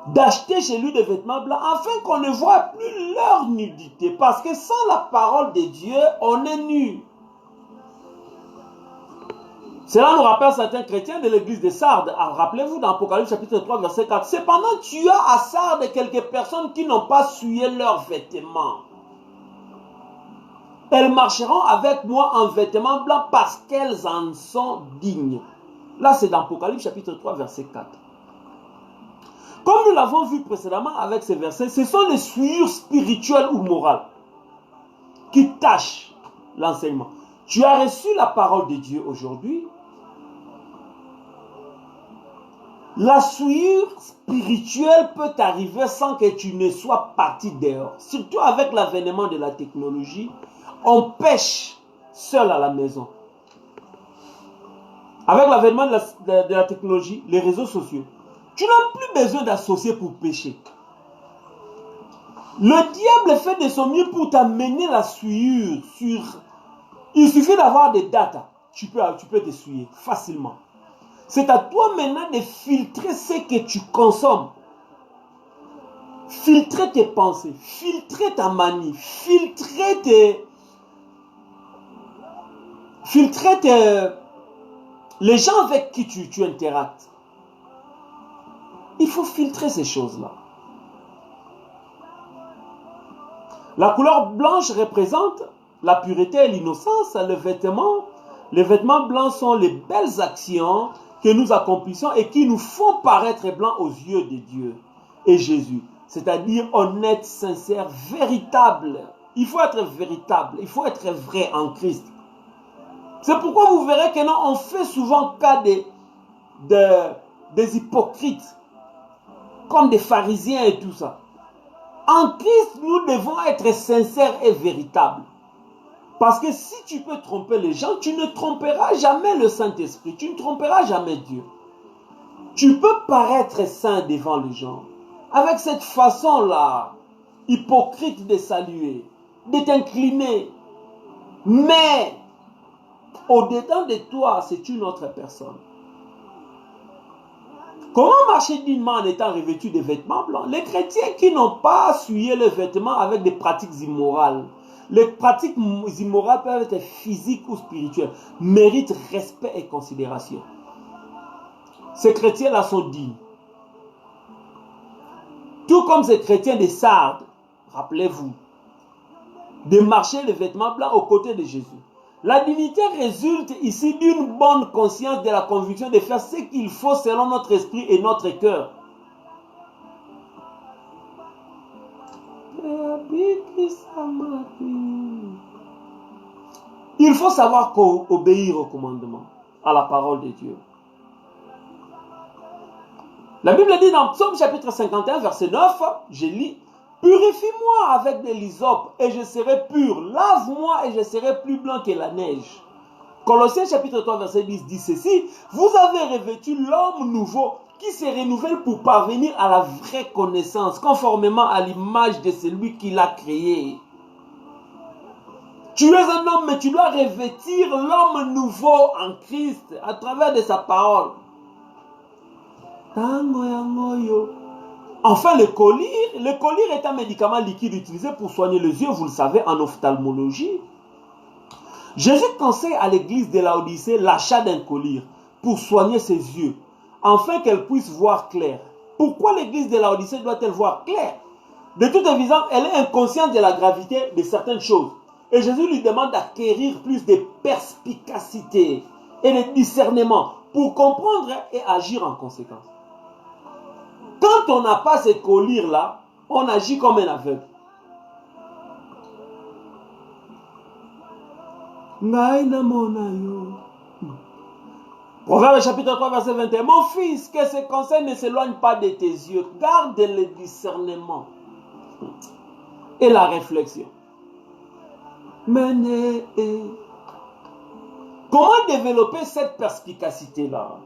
d'acheter chez lui des vêtements blancs afin qu'on ne voit plus leur nudité. Parce que sans la parole de Dieu, on est nu. Cela nous rappelle certains chrétiens de l'église de Sardes. Rappelez-vous dans Apocalypse chapitre 3 verset 4. Cependant, tu as à Sardes quelques personnes qui n'ont pas souillé leurs vêtements. Elles marcheront avec moi en vêtements blancs parce qu'elles en sont dignes. Là, c'est dans Apocalypse chapitre 3 verset 4. Comme nous l'avons vu précédemment avec ces versets, ce sont les souillures spirituelles ou morales qui tachent l'enseignement. Tu as reçu la parole de Dieu aujourd'hui. La souillure spirituelle peut arriver sans que tu ne sois parti dehors. Surtout avec l'avènement de la technologie, on pêche seul à la maison. Avec l'avènement de la technologie, les réseaux sociaux, tu n'as plus besoin d'associer pour pécher. Le diable fait de son mieux pour t'amener la souillure sur... Il suffit d'avoir des dates. Tu peux te souiller facilement. C'est à toi maintenant de filtrer ce que tu consommes. Filtrer tes pensées, filtrer ta manie, filtrer les gens avec qui tu interactes. Il faut filtrer ces choses-là. La couleur blanche représente la pureté et l'innocence. Les vêtements blancs sont les belles actions que nous accomplissons et qui nous font paraître blancs aux yeux de Dieu et Jésus. C'est-à-dire honnête, sincère, véritable. Il faut être véritable, il faut être vrai en Christ. C'est pourquoi vous verrez que non, on fait souvent cas des hypocrites, comme des pharisiens et tout ça. En Christ, nous devons être sincères et véritables. Parce que si tu peux tromper les gens, tu ne tromperas jamais le Saint-Esprit. Tu ne tromperas jamais Dieu. Tu peux paraître saint devant les gens. Avec cette façon-là, hypocrite de saluer, de t'incliner. Mais, au-dedans de toi, c'est une autre personne. Comment marcher dignement en étant revêtu de vêtements blancs? Les chrétiens qui n'ont pas souillé les vêtements avec des pratiques immorales. Les pratiques immorales peuvent être physiques ou spirituelles, méritent respect et considération. Ces chrétiens-là sont dignes. Tout comme ces chrétiens de Sardes, rappelez-vous, de marcher les vêtements blancs aux côtés de Jésus. La dignité résulte ici d'une bonne conscience de la conviction de faire ce qu'il faut selon notre esprit et notre cœur. Il faut savoir obéir au commandement, à la parole de Dieu. La Bible dit dans Psaume chapitre 51, verset 9, je lis, « Purifie-moi avec de l'hysope et je serai pur. Lave-moi et je serai plus blanc que la neige. » Colossiens chapitre 3, verset 10 dit ceci, « Vous avez revêtu l'homme nouveau qui se renouvelle pour parvenir à la vraie connaissance, conformément à l'image de celui qui l'a créé. » Tu es un homme, mais tu dois revêtir l'homme nouveau en Christ à travers de sa parole. Enfin, le collyre est un médicament liquide utilisé pour soigner les yeux, vous le savez, en ophtalmologie. Jésus conseille à l'église de Laodicée l'achat d'un collyre pour soigner ses yeux, afin qu'elle puisse voir clair. Pourquoi l'église de Laodicée doit-elle voir clair? De toute évidence, elle est inconsciente de la gravité de certaines choses. Et Jésus lui demande d'acquérir plus de perspicacité et de discernement pour comprendre et agir en conséquence. Quand on n'a pas ce collyre-là, on agit comme un aveugle. Proverbe chapitre 3, verset 21. Mon fils, que ces conseils ne s'éloignent pas de tes yeux. Garde le discernement et la réflexion. Comment développer cette perspicacité-là?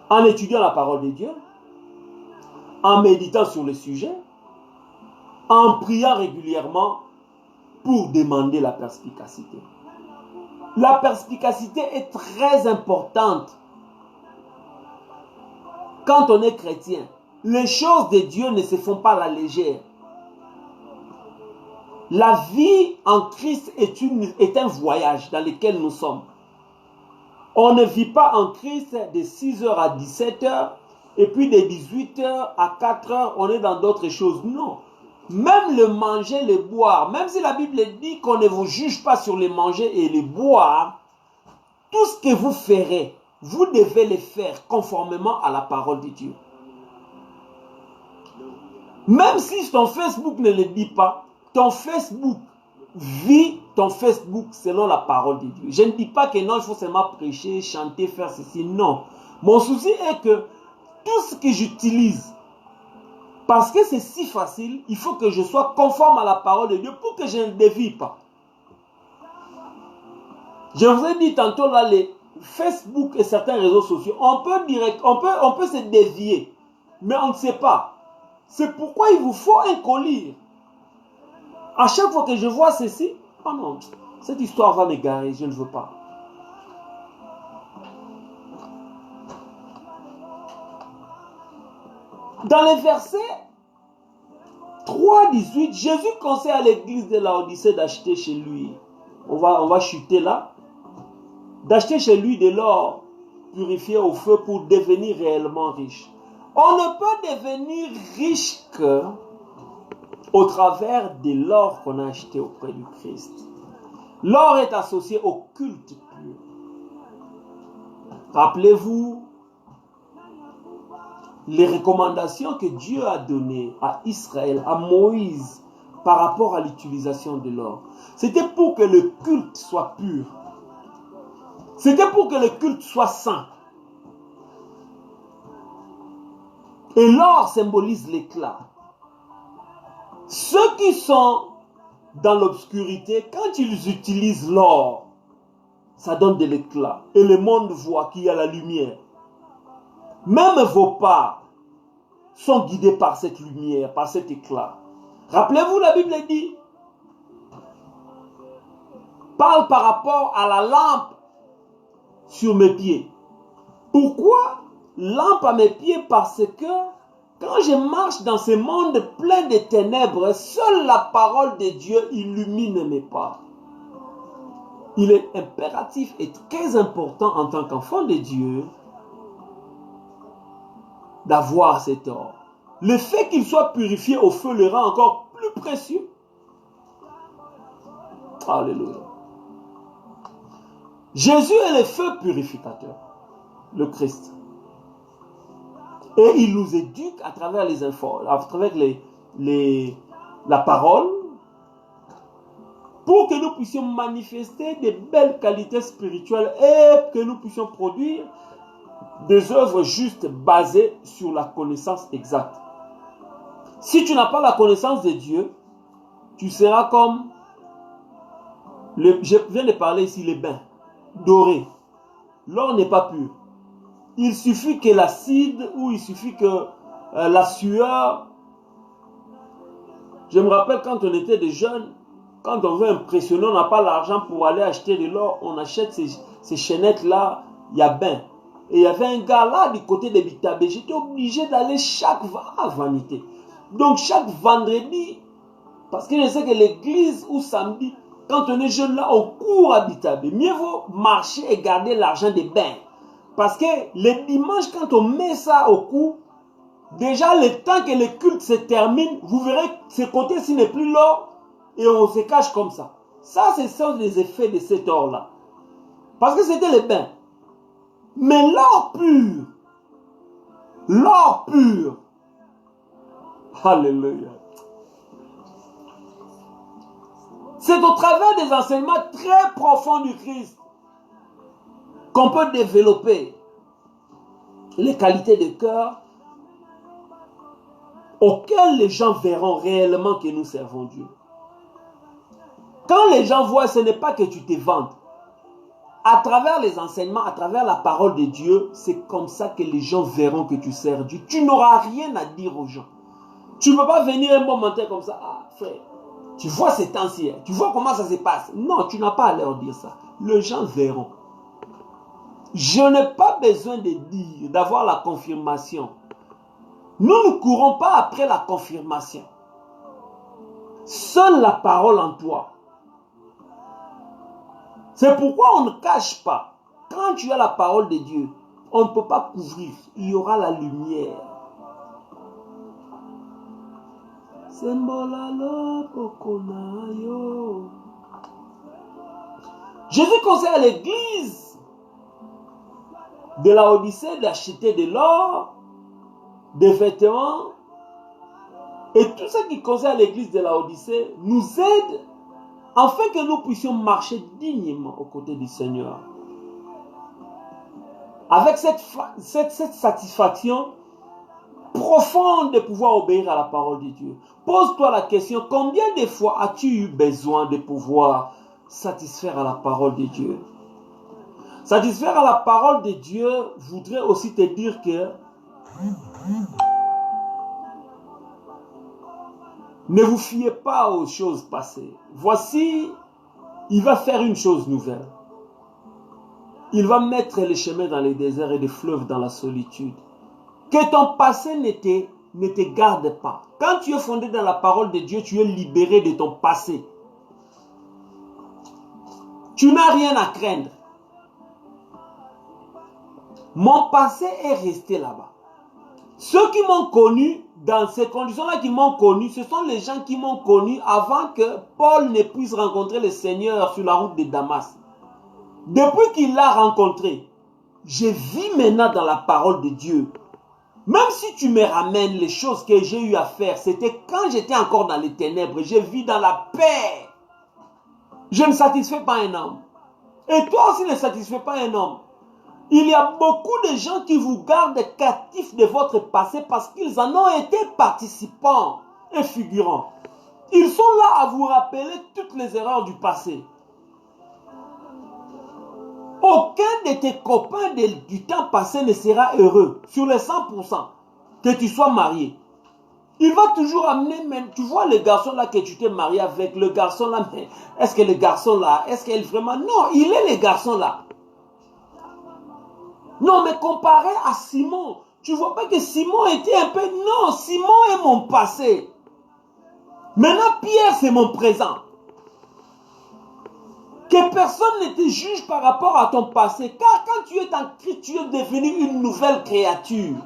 En étudiant la parole de Dieu, en méditant sur le sujet, en priant régulièrement pour demander la perspicacité. La perspicacité est très importante quand on est chrétien. Les choses de Dieu ne se font pas à la légère. La vie en Christ est un voyage dans lequel nous sommes. On ne vit pas en Christ de 6h à 17h et puis de 18h à 4h, on est dans d'autres choses. Non. Même le manger, le boire, même si la Bible dit qu'on ne vous juge pas sur les manger et les boire, tout ce que vous ferez, vous devez le faire conformément à la parole de Dieu. Même si ton Facebook ne le dit pas, ton Facebook vit ton Facebook selon la parole de Dieu. Je ne dis pas que non, il faut seulement prêcher, chanter, faire ceci. Non. Mon souci est que tout ce que j'utilise, parce que c'est si facile, il faut que je sois conforme à la parole de Dieu pour que je ne dévie pas. Je vous ai dit tantôt là, les Facebook et certains réseaux sociaux, on peut se dévier, mais on ne sait pas. C'est pourquoi il vous faut un collier. À chaque fois que je vois ceci, oh non, cette histoire va m'égarer, je ne veux pas. Dans les versets 3-18, Jésus conseille à l'église de Laodicée d'acheter chez lui. On va chuter là. D'acheter chez lui de l'or purifié au feu pour devenir réellement riche. On ne peut devenir riche que au travers de l'or qu'on a acheté auprès du Christ. L'or est associé au culte pur. Rappelez-vous les recommandations que Dieu a données à Israël, à Moïse, par rapport à l'utilisation de l'or. C'était pour que le culte soit pur. C'était pour que le culte soit saint. Et l'or symbolise l'éclat. Ceux qui sont dans l'obscurité, quand ils utilisent l'or, ça donne de l'éclat. Et le monde voit qu'il y a la lumière. Même vos pas sont guidés par cette lumière, par cet éclat. Rappelez-vous, la Bible dit, parle par rapport à la lampe sur mes pieds. Pourquoi lampe à mes pieds? Parce que quand je marche dans ce monde plein de ténèbres, seule la parole de Dieu illumine mes pas. Il est impératif et très important en tant qu'enfant de Dieu d'avoir cet or. Le fait qu'il soit purifié au feu le rend encore plus précieux. Alléluia. Jésus est le feu purificateur, le Christ. Et il nous éduque à travers les infos, à travers la parole, pour que nous puissions manifester des belles qualités spirituelles et que nous puissions produire des œuvres justes basées sur la connaissance exacte. Si tu n'as pas la connaissance de Dieu, tu seras comme, je viens de parler ici, les bains dorés. L'or n'est pas pur. Il suffit que l'acide ou il suffit que la sueur. Je me rappelle quand on était des jeunes, quand on veut impressionner, on n'a pas l'argent pour aller acheter de l'or, on achète ces chaînettes-là, il y a bain. Et il y avait un gars là du côté de Bitabé. J'étais obligé d'aller chaque vanité. Donc chaque vendredi, parce que je sais que l'église ou samedi, quand on est jeune là, on court à Bitabé. Mieux vaut marcher et garder l'argent des bains. Parce que le dimanche, quand on met ça au cou, déjà le temps que le culte se termine, vous verrez que ce côté-ci n'est plus l'or et on se cache comme ça. Ça, ce sont les effets de cet or-là. Parce que c'était les bains. Mais l'or pur, alléluia. C'est au travers des enseignements très profonds du Christ qu'on peut développer les qualités de cœur auxquelles les gens verront réellement que nous servons Dieu. Quand les gens voient, ce n'est pas que tu te vantes. À travers les enseignements, à travers la parole de Dieu, c'est comme ça que les gens verront que tu sers Dieu. Tu n'auras rien à dire aux gens. Tu ne peux pas venir un moment comme ça. Ah, frère, tu vois ces temps-ci, tu vois comment ça se passe. Non, tu n'as pas à leur dire ça. Les gens verront. Je n'ai pas besoin de dire, d'avoir la confirmation. Nous ne courons pas après la confirmation. Seule la parole en toi. C'est pourquoi on ne cache pas. quand tu as la parole de Dieu, on ne peut pas couvrir. Il y aura la lumière. Jésus conseille à l'église de la Odyssée d'acheter de l'or, des vêtements, et tout ce qui conseille à l'église de la Odyssée nous aide afin que nous puissions marcher dignement aux côtés du Seigneur. Avec cette satisfaction profonde de pouvoir obéir à la parole de Dieu. Pose-toi la question, combien de fois as-tu eu besoin de pouvoir satisfaire à la parole de Dieu? Satisfaire à la parole de Dieu voudrait aussi te dire que ne vous fiez pas aux choses passées. Voici, il va faire une chose nouvelle. Il va mettre les chemins dans les déserts et les fleuves dans la solitude. Que ton passé ne te garde pas. Quand tu es fondé dans la parole de Dieu, tu es libéré de ton passé. Tu n'as rien à craindre. Mon passé est resté là-bas. Ceux qui m'ont connu, dans ces conditions-là qui m'ont connu, ce sont les gens qui m'ont connu avant que Paul ne puisse rencontrer le Seigneur sur la route de Damas. Depuis qu'il l'a rencontré, je vis maintenant dans la parole de Dieu. Même si tu me ramènes les choses que j'ai eu à faire, c'était quand j'étais encore dans les ténèbres, je vis dans la paix. Je ne satisfais pas un homme. Et toi aussi ne satisfais pas un homme. Il y a beaucoup de gens qui vous gardent captifs de votre passé parce qu'ils en ont été participants et figurants. Ils sont là à vous rappeler toutes les erreurs du passé. Aucun de tes copains du temps passé ne sera heureux sur les 100% que tu sois marié. Il va toujours amener, même, tu vois le garçon là que tu t'es marié avec, le garçon là, mais est-ce que le garçon là, est-ce qu'elle vraiment, non, il est le garçon là. Non, mais comparé à Simon, tu vois pas que Simon était un peu, non, Simon est mon passé. Maintenant, Pierre, c'est mon présent. Que personne ne te juge par rapport à ton passé, car quand tu es en Christ, tu es devenu une nouvelle créature.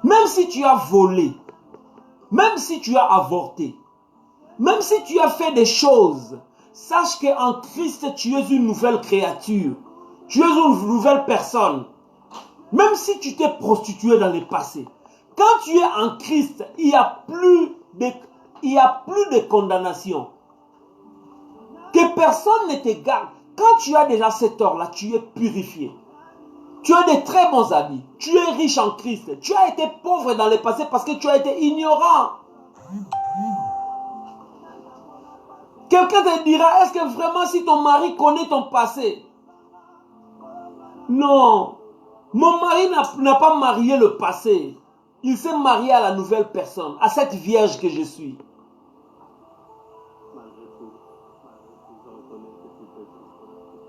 Même si tu as volé, même si tu as avorté, même si tu as fait des choses, sache qu'en Christ, tu es une nouvelle créature. Tu es une nouvelle personne. Même si tu t'es prostitué dans le passé, quand tu es en Christ, il n'y a plus de condamnation. Que personne ne te garde. Quand tu as déjà cet or-là, tu es purifié. Tu as de très bons habits. Tu es riche en Christ. Tu as été pauvre dans le passé parce que tu as été ignorant. Quelqu'un te dira, est-ce que vraiment si ton mari connaît ton passé? Non. Mon mari n'a pas marié le passé. Il s'est marié à la nouvelle personne, à cette vierge que je suis.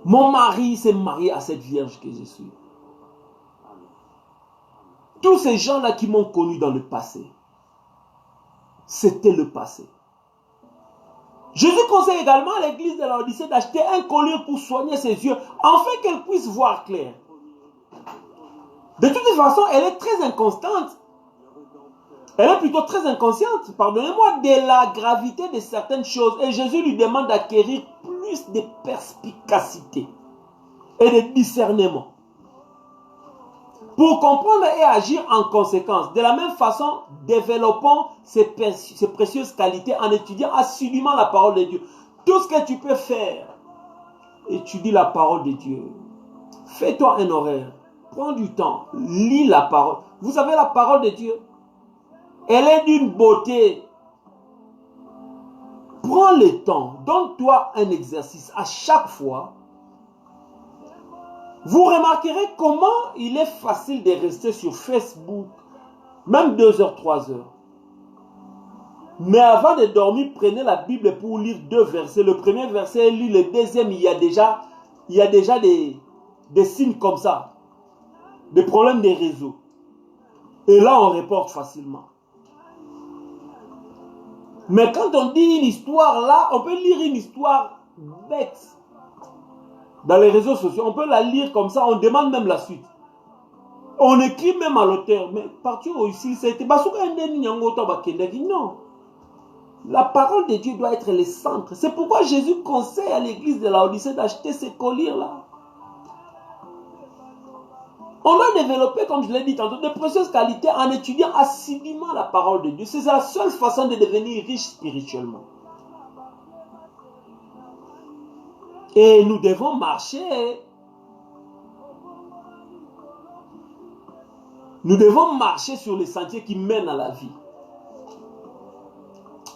Mon mari s'est marié à cette vierge que je suis. Tous ces gens-là qui m'ont connu dans le passé, c'était le passé. Jésus conseille également à l'église de la Odyssée d'acheter un collier pour soigner ses yeux, afin qu'elle puisse voir clair. De toute façon, elle est très inconstante. Elle est plutôt très inconsciente, pardonnez-moi, de la gravité de certaines choses. Et Jésus lui demande d'acquérir plus de perspicacité et de discernement pour comprendre et agir en conséquence. De la même façon, développons ces précieuses qualités en étudiant assidûment la parole de Dieu. Tout ce que tu peux faire, étudie la parole de Dieu. Fais-toi un horaire. Prends du temps. Lis la parole. Vous savez, la parole de Dieu, elle est d'une beauté. Prends le temps. Donne-toi un exercice à chaque fois. Vous remarquerez comment il est facile de rester sur Facebook, même 2 heures, 3 heures. Mais avant de dormir, prenez la Bible pour lire 2 versets. Le premier verset, lis le deuxième, il y a déjà des signes comme ça. Des problèmes de réseau. Et là, on reporte facilement. Mais quand on dit une histoire là, on peut lire une histoire bête. Dans les réseaux sociaux, on peut la lire comme ça, on demande même la suite. On écrit même à l'auteur, mais partout ici, c'était non. La parole de Dieu doit être le centre. C'est pourquoi Jésus conseille à l'église de Laodicée d'acheter ces colliers-là. On a développé, comme je l'ai dit tantôt, de précieuses qualités en étudiant assidûment la parole de Dieu. C'est la seule façon de devenir riche spirituellement. Et nous devons marcher. Nous devons marcher sur les sentiers qui mènent à la vie.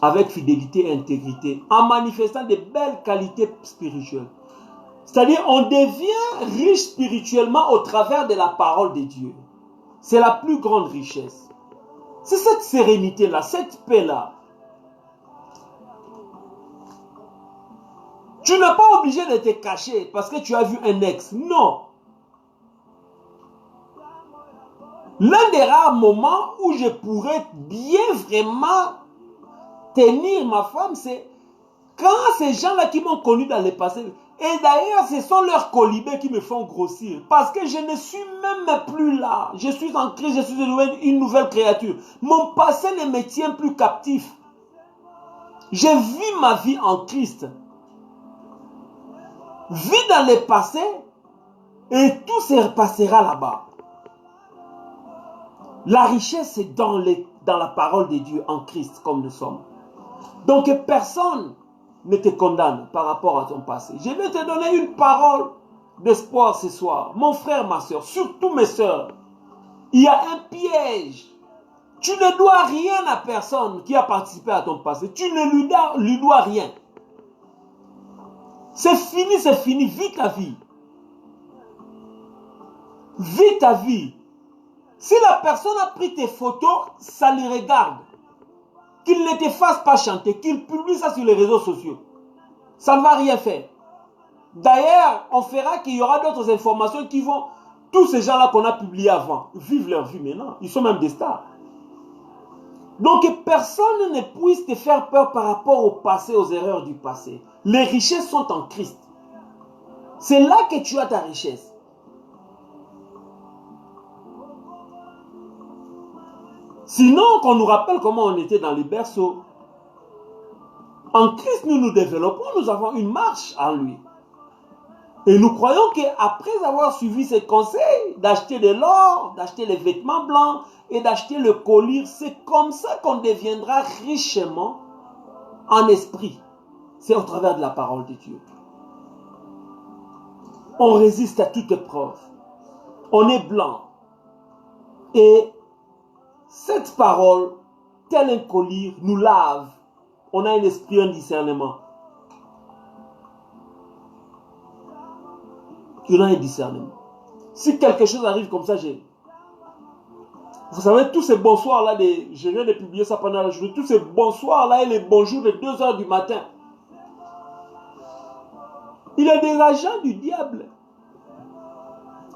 Avec fidélité et intégrité. En manifestant de belles qualités spirituelles. C'est-à-dire, on devient riche spirituellement au travers de la parole de Dieu. C'est la plus grande richesse. C'est cette sérénité-là, cette paix-là. Tu n'es pas obligé de te cacher parce que tu as vu un ex. Non. L'un des rares moments où je pourrais bien vraiment tenir ma femme, c'est quand ces gens-là qui m'ont connu dans le passé. Et d'ailleurs, ce sont leurs colibés qui me font grossir. Parce que je ne suis même plus là. Je suis en Christ, je suis une nouvelle créature. Mon passé ne me tient plus captif. Je vis ma vie en Christ. Vis dans le passé et tout se passera là-bas. La richesse est dans la parole de Dieu en Christ comme nous sommes. Donc personne ne te condamne par rapport à ton passé. Je vais te donner une parole d'espoir ce soir. Mon frère, ma soeur, surtout mes soeurs, il y a un piège. Tu ne dois rien à personne qui a participé à ton passé. Tu ne lui dois rien. C'est fini, vis ta vie. Vis ta vie. Si la personne a pris tes photos, ça les regarde. Qu'il ne te fasse pas chanter, qu'il publie ça sur les réseaux sociaux. Ça ne va rien faire. D'ailleurs, on fera qu'il y aura d'autres informations qui vont... Tous ces gens-là qu'on a publiés avant, vivent leur vie maintenant. Ils sont même des stars. Donc, personne ne puisse te faire peur par rapport au passé, aux erreurs du passé. Les richesses sont en Christ. C'est là que tu as ta richesse. Sinon, qu'on nous rappelle comment on était dans les berceaux. En Christ, nous nous développons, nous avons une marche en lui. Et nous croyons qu'après avoir suivi ses conseils, d'acheter de l'or, d'acheter les vêtements blancs et d'acheter le collier, c'est comme ça qu'on deviendra richement en esprit. C'est au travers de la parole de Dieu. On résiste à toute épreuve. On est blanc. Et cette parole, tel un collier, nous lave. On a un esprit, un discernement. On a un discernement. Si quelque chose arrive comme ça, vous savez, tous ces bonsoirs-là, je viens de publier ça pendant la journée, tous ces bonsoirs-là et les bonjours de 2 h du matin. Il y a des agents du diable.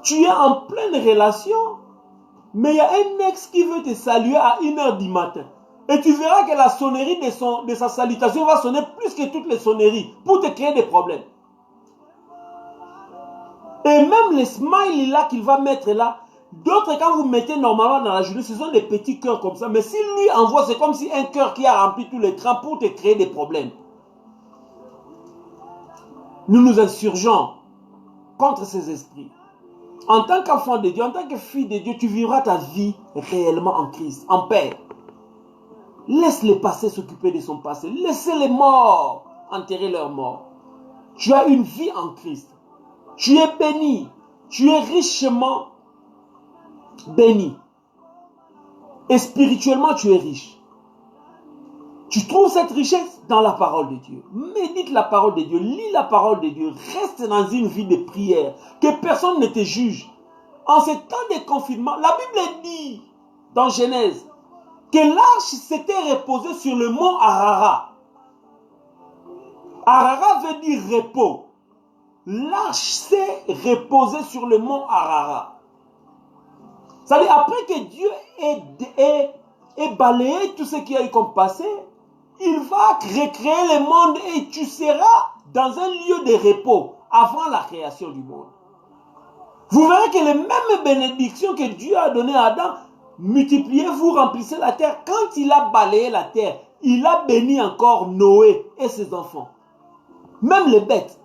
Tu es en pleine relation, mais il y a un ex qui veut te saluer à 1 h du matin. Et tu verras que la sonnerie de sa salutation va sonner plus que toutes les sonneries pour te créer des problèmes. Et même les smileys là qu'il va mettre là, d'autres quand vous mettez normalement dans la journée, ce sont des petits cœurs comme ça. Mais s'il lui envoie, c'est comme si un cœur qui a rempli tout l'écran pour te créer des problèmes. Nous nous insurgeons contre ces esprits. En tant qu'enfant de Dieu, en tant que fille de Dieu, tu vivras ta vie réellement en Christ, en paix. Laisse le passé s'occuper de son passé. Laissez les morts enterrer leurs morts. Tu as une vie en Christ. Tu es béni. Tu es richement béni. Et spirituellement, tu es riche. Tu trouves cette richesse dans la parole de Dieu. Médite la parole de Dieu. Lis la parole de Dieu. Reste dans une vie de prière. Que personne ne te juge. En ces temps de confinement, la Bible dit dans Genèse que l'arche s'était reposée sur le mont Ararat. Ararat veut dire repos. L'arche s'est reposée sur le mont Ararat. C'est-à-dire, après que Dieu ait balayé tout ce qu'il y a eu comme passé, il va recréer le monde et tu seras dans un lieu de repos avant la création du monde. Vous verrez que les mêmes bénédictions que Dieu a données à Adam, multipliez-vous, remplissez la terre. Quand il a balayé la terre, il a béni encore Noé et ses enfants. Même les bêtes.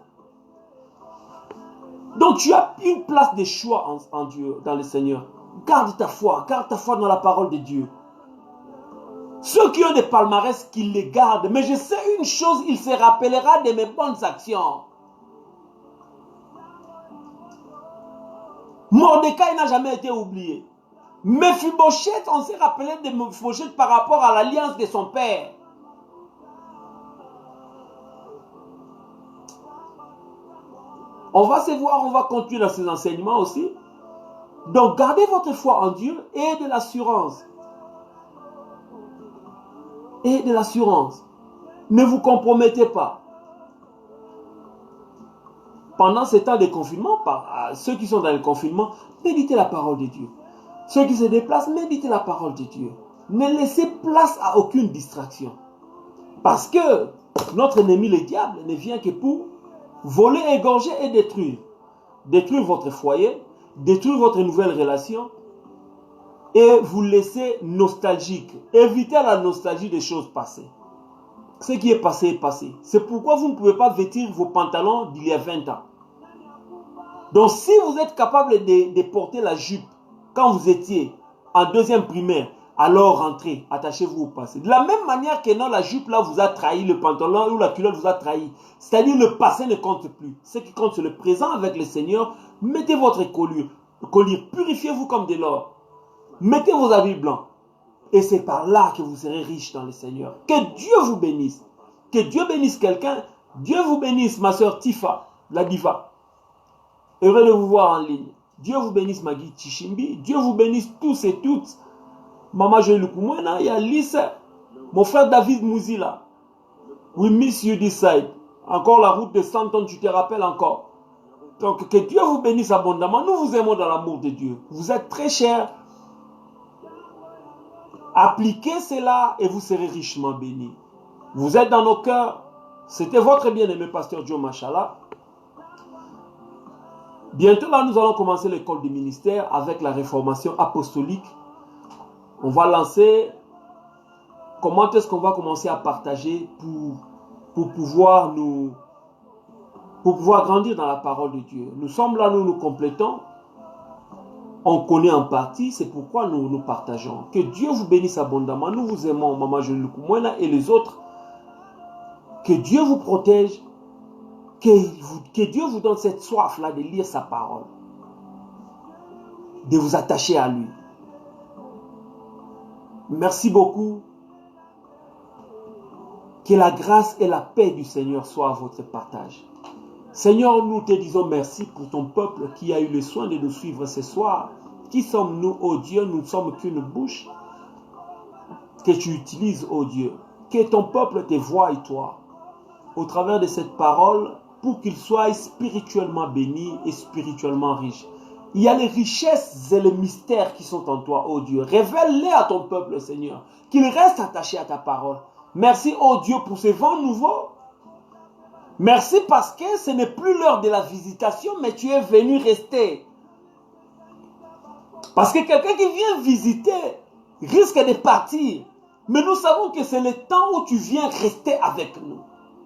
Donc tu as une place de choix en Dieu, dans le Seigneur. Garde ta foi dans la parole de Dieu. Ceux qui ont des palmarès, qu'ils les gardent. Mais je sais une chose, il se rappellera de mes bonnes actions. Mordecai n'a jamais été oublié. Mephibosheth, on s'est rappelé de Mephibosheth par rapport à l'alliance de son père. On va se voir, on va continuer dans ces enseignements aussi. Donc, gardez votre foi en Dieu et de l'assurance. Et de l'assurance. Ne vous compromettez pas. Pendant ces temps de confinement, ceux qui sont dans le confinement, méditez la parole de Dieu. Ceux qui se déplacent, méditez la parole de Dieu. Ne laissez place à aucune distraction. Parce que notre ennemi, le diable, ne vient que pour voler, égorger et détruire. Détruire votre foyer, détruire votre nouvelle relation et vous laisser nostalgique. Évitez la nostalgie des choses passées. Ce qui est passé est passé. C'est pourquoi vous ne pouvez pas vêtir vos pantalons d'il y a 20 ans. Donc si vous êtes capable de porter la jupe quand vous étiez en deuxième primaire, alors rentrez, attachez-vous au passé. De la même manière que non, la jupe là vous a trahi, le pantalon ou la culotte vous a trahi. C'est-à-dire le passé ne compte plus. Ce qui compte c'est le présent avec le Seigneur. Mettez votre collier, purifiez-vous comme de l'or. Mettez vos habits blancs. Et c'est par là que vous serez riche dans le Seigneur. Que Dieu vous bénisse. Que Dieu bénisse quelqu'un. Dieu vous bénisse, ma soeur Tifa, la diva. Heureux de vous voir en ligne. Dieu vous bénisse, Magui Tishimbi. Dieu vous bénisse tous et toutes. Maman Joël Koumouena, il y a Lise. Mon frère David Mouzila. We miss you this side. Encore la route de 100 ans, tu te rappelles encore. Donc que Dieu vous bénisse abondamment. Nous vous aimons dans l'amour de Dieu. Vous êtes très chers. Appliquez cela et vous serez richement bénis. Vous êtes dans nos cœurs. C'était votre bien-aimé pasteur Joe Machala. Bientôt là, nous allons commencer l'école du ministère avec la réformation apostolique. On va lancer comment est-ce qu'on va commencer à partager pour pouvoir grandir dans la parole de Dieu. Nous sommes là, nous complétons. On connaît en partie, c'est pourquoi nous partageons. Que Dieu vous bénisse abondamment. Nous vous aimons, Maman Joël Koumouena et les autres. Que Dieu vous protège. Que Dieu vous donne cette soif-là de lire sa parole. De vous attacher à lui. Merci beaucoup. Que la grâce et la paix du Seigneur soient à votre partage. Seigneur, nous te disons merci pour ton peuple qui a eu le soin de nous suivre ce soir. Qui sommes-nous, ô Dieu? Nous ne sommes qu'une bouche que tu utilises, ô Dieu. Que ton peuple te voie, toi, au travers de cette parole, pour qu'il soit spirituellement béni et spirituellement riche. Il y a les richesses et les mystères qui sont en toi, ô Dieu. Révèle-les à ton peuple, Seigneur. Qu'il reste attaché à ta parole. Merci, ô Dieu, pour ces vents nouveaux. Merci parce que ce n'est plus l'heure de la visitation, mais tu es venu rester. Parce que quelqu'un qui vient visiter risque de partir. Mais nous savons que c'est le temps où tu viens rester avec nous.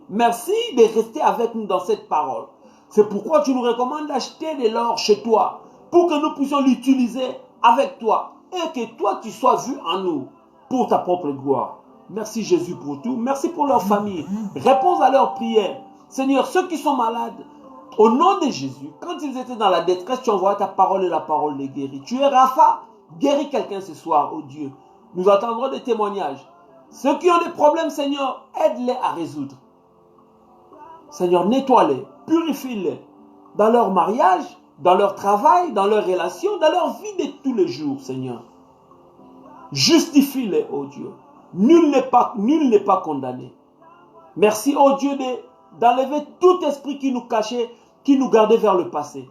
Merci de rester avec nous dans cette parole. C'est pourquoi tu nous recommandes d'acheter de l'or chez toi, pour que nous puissions l'utiliser avec toi, et que toi tu sois vu en nous, pour ta propre gloire. Merci Jésus pour tout. Merci pour leur famille. Réponds à leurs prières. Seigneur, ceux qui sont malades, au nom de Jésus, quand ils étaient dans la détresse, tu envoies ta parole et la parole les guérit. Tu es Rapha, guéris quelqu'un ce soir, oh Dieu. Nous attendrons des témoignages. Ceux qui ont des problèmes, Seigneur, aide-les à résoudre. Seigneur, nettoie-les, purifie-les dans leur mariage, dans leur travail, dans leurs relations, dans leur vie de tous les jours, Seigneur. Justifie-les, oh Dieu. Nul n'est pas condamné. Merci, oh Dieu, d'enlever tout esprit qui nous cachait, qui nous gardait vers le passé.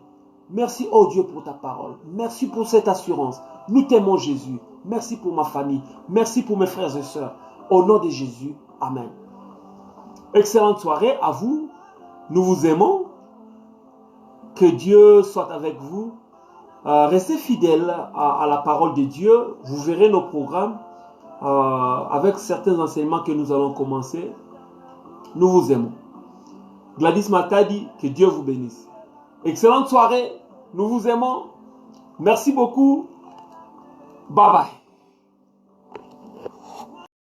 Merci, oh Dieu, pour ta parole. Merci pour cette assurance. Nous t'aimons, Jésus. Merci pour ma famille. Merci pour mes frères et sœurs. Au nom de Jésus, Amen. Excellente soirée à vous. Nous vous aimons. Que Dieu soit avec vous. Restez fidèles à la parole de Dieu. Vous verrez nos programmes avec certains enseignements que nous allons commencer. Nous vous aimons. Gladys Matadi, que Dieu vous bénisse. Excellente soirée. Nous vous aimons. Merci beaucoup. Bye bye.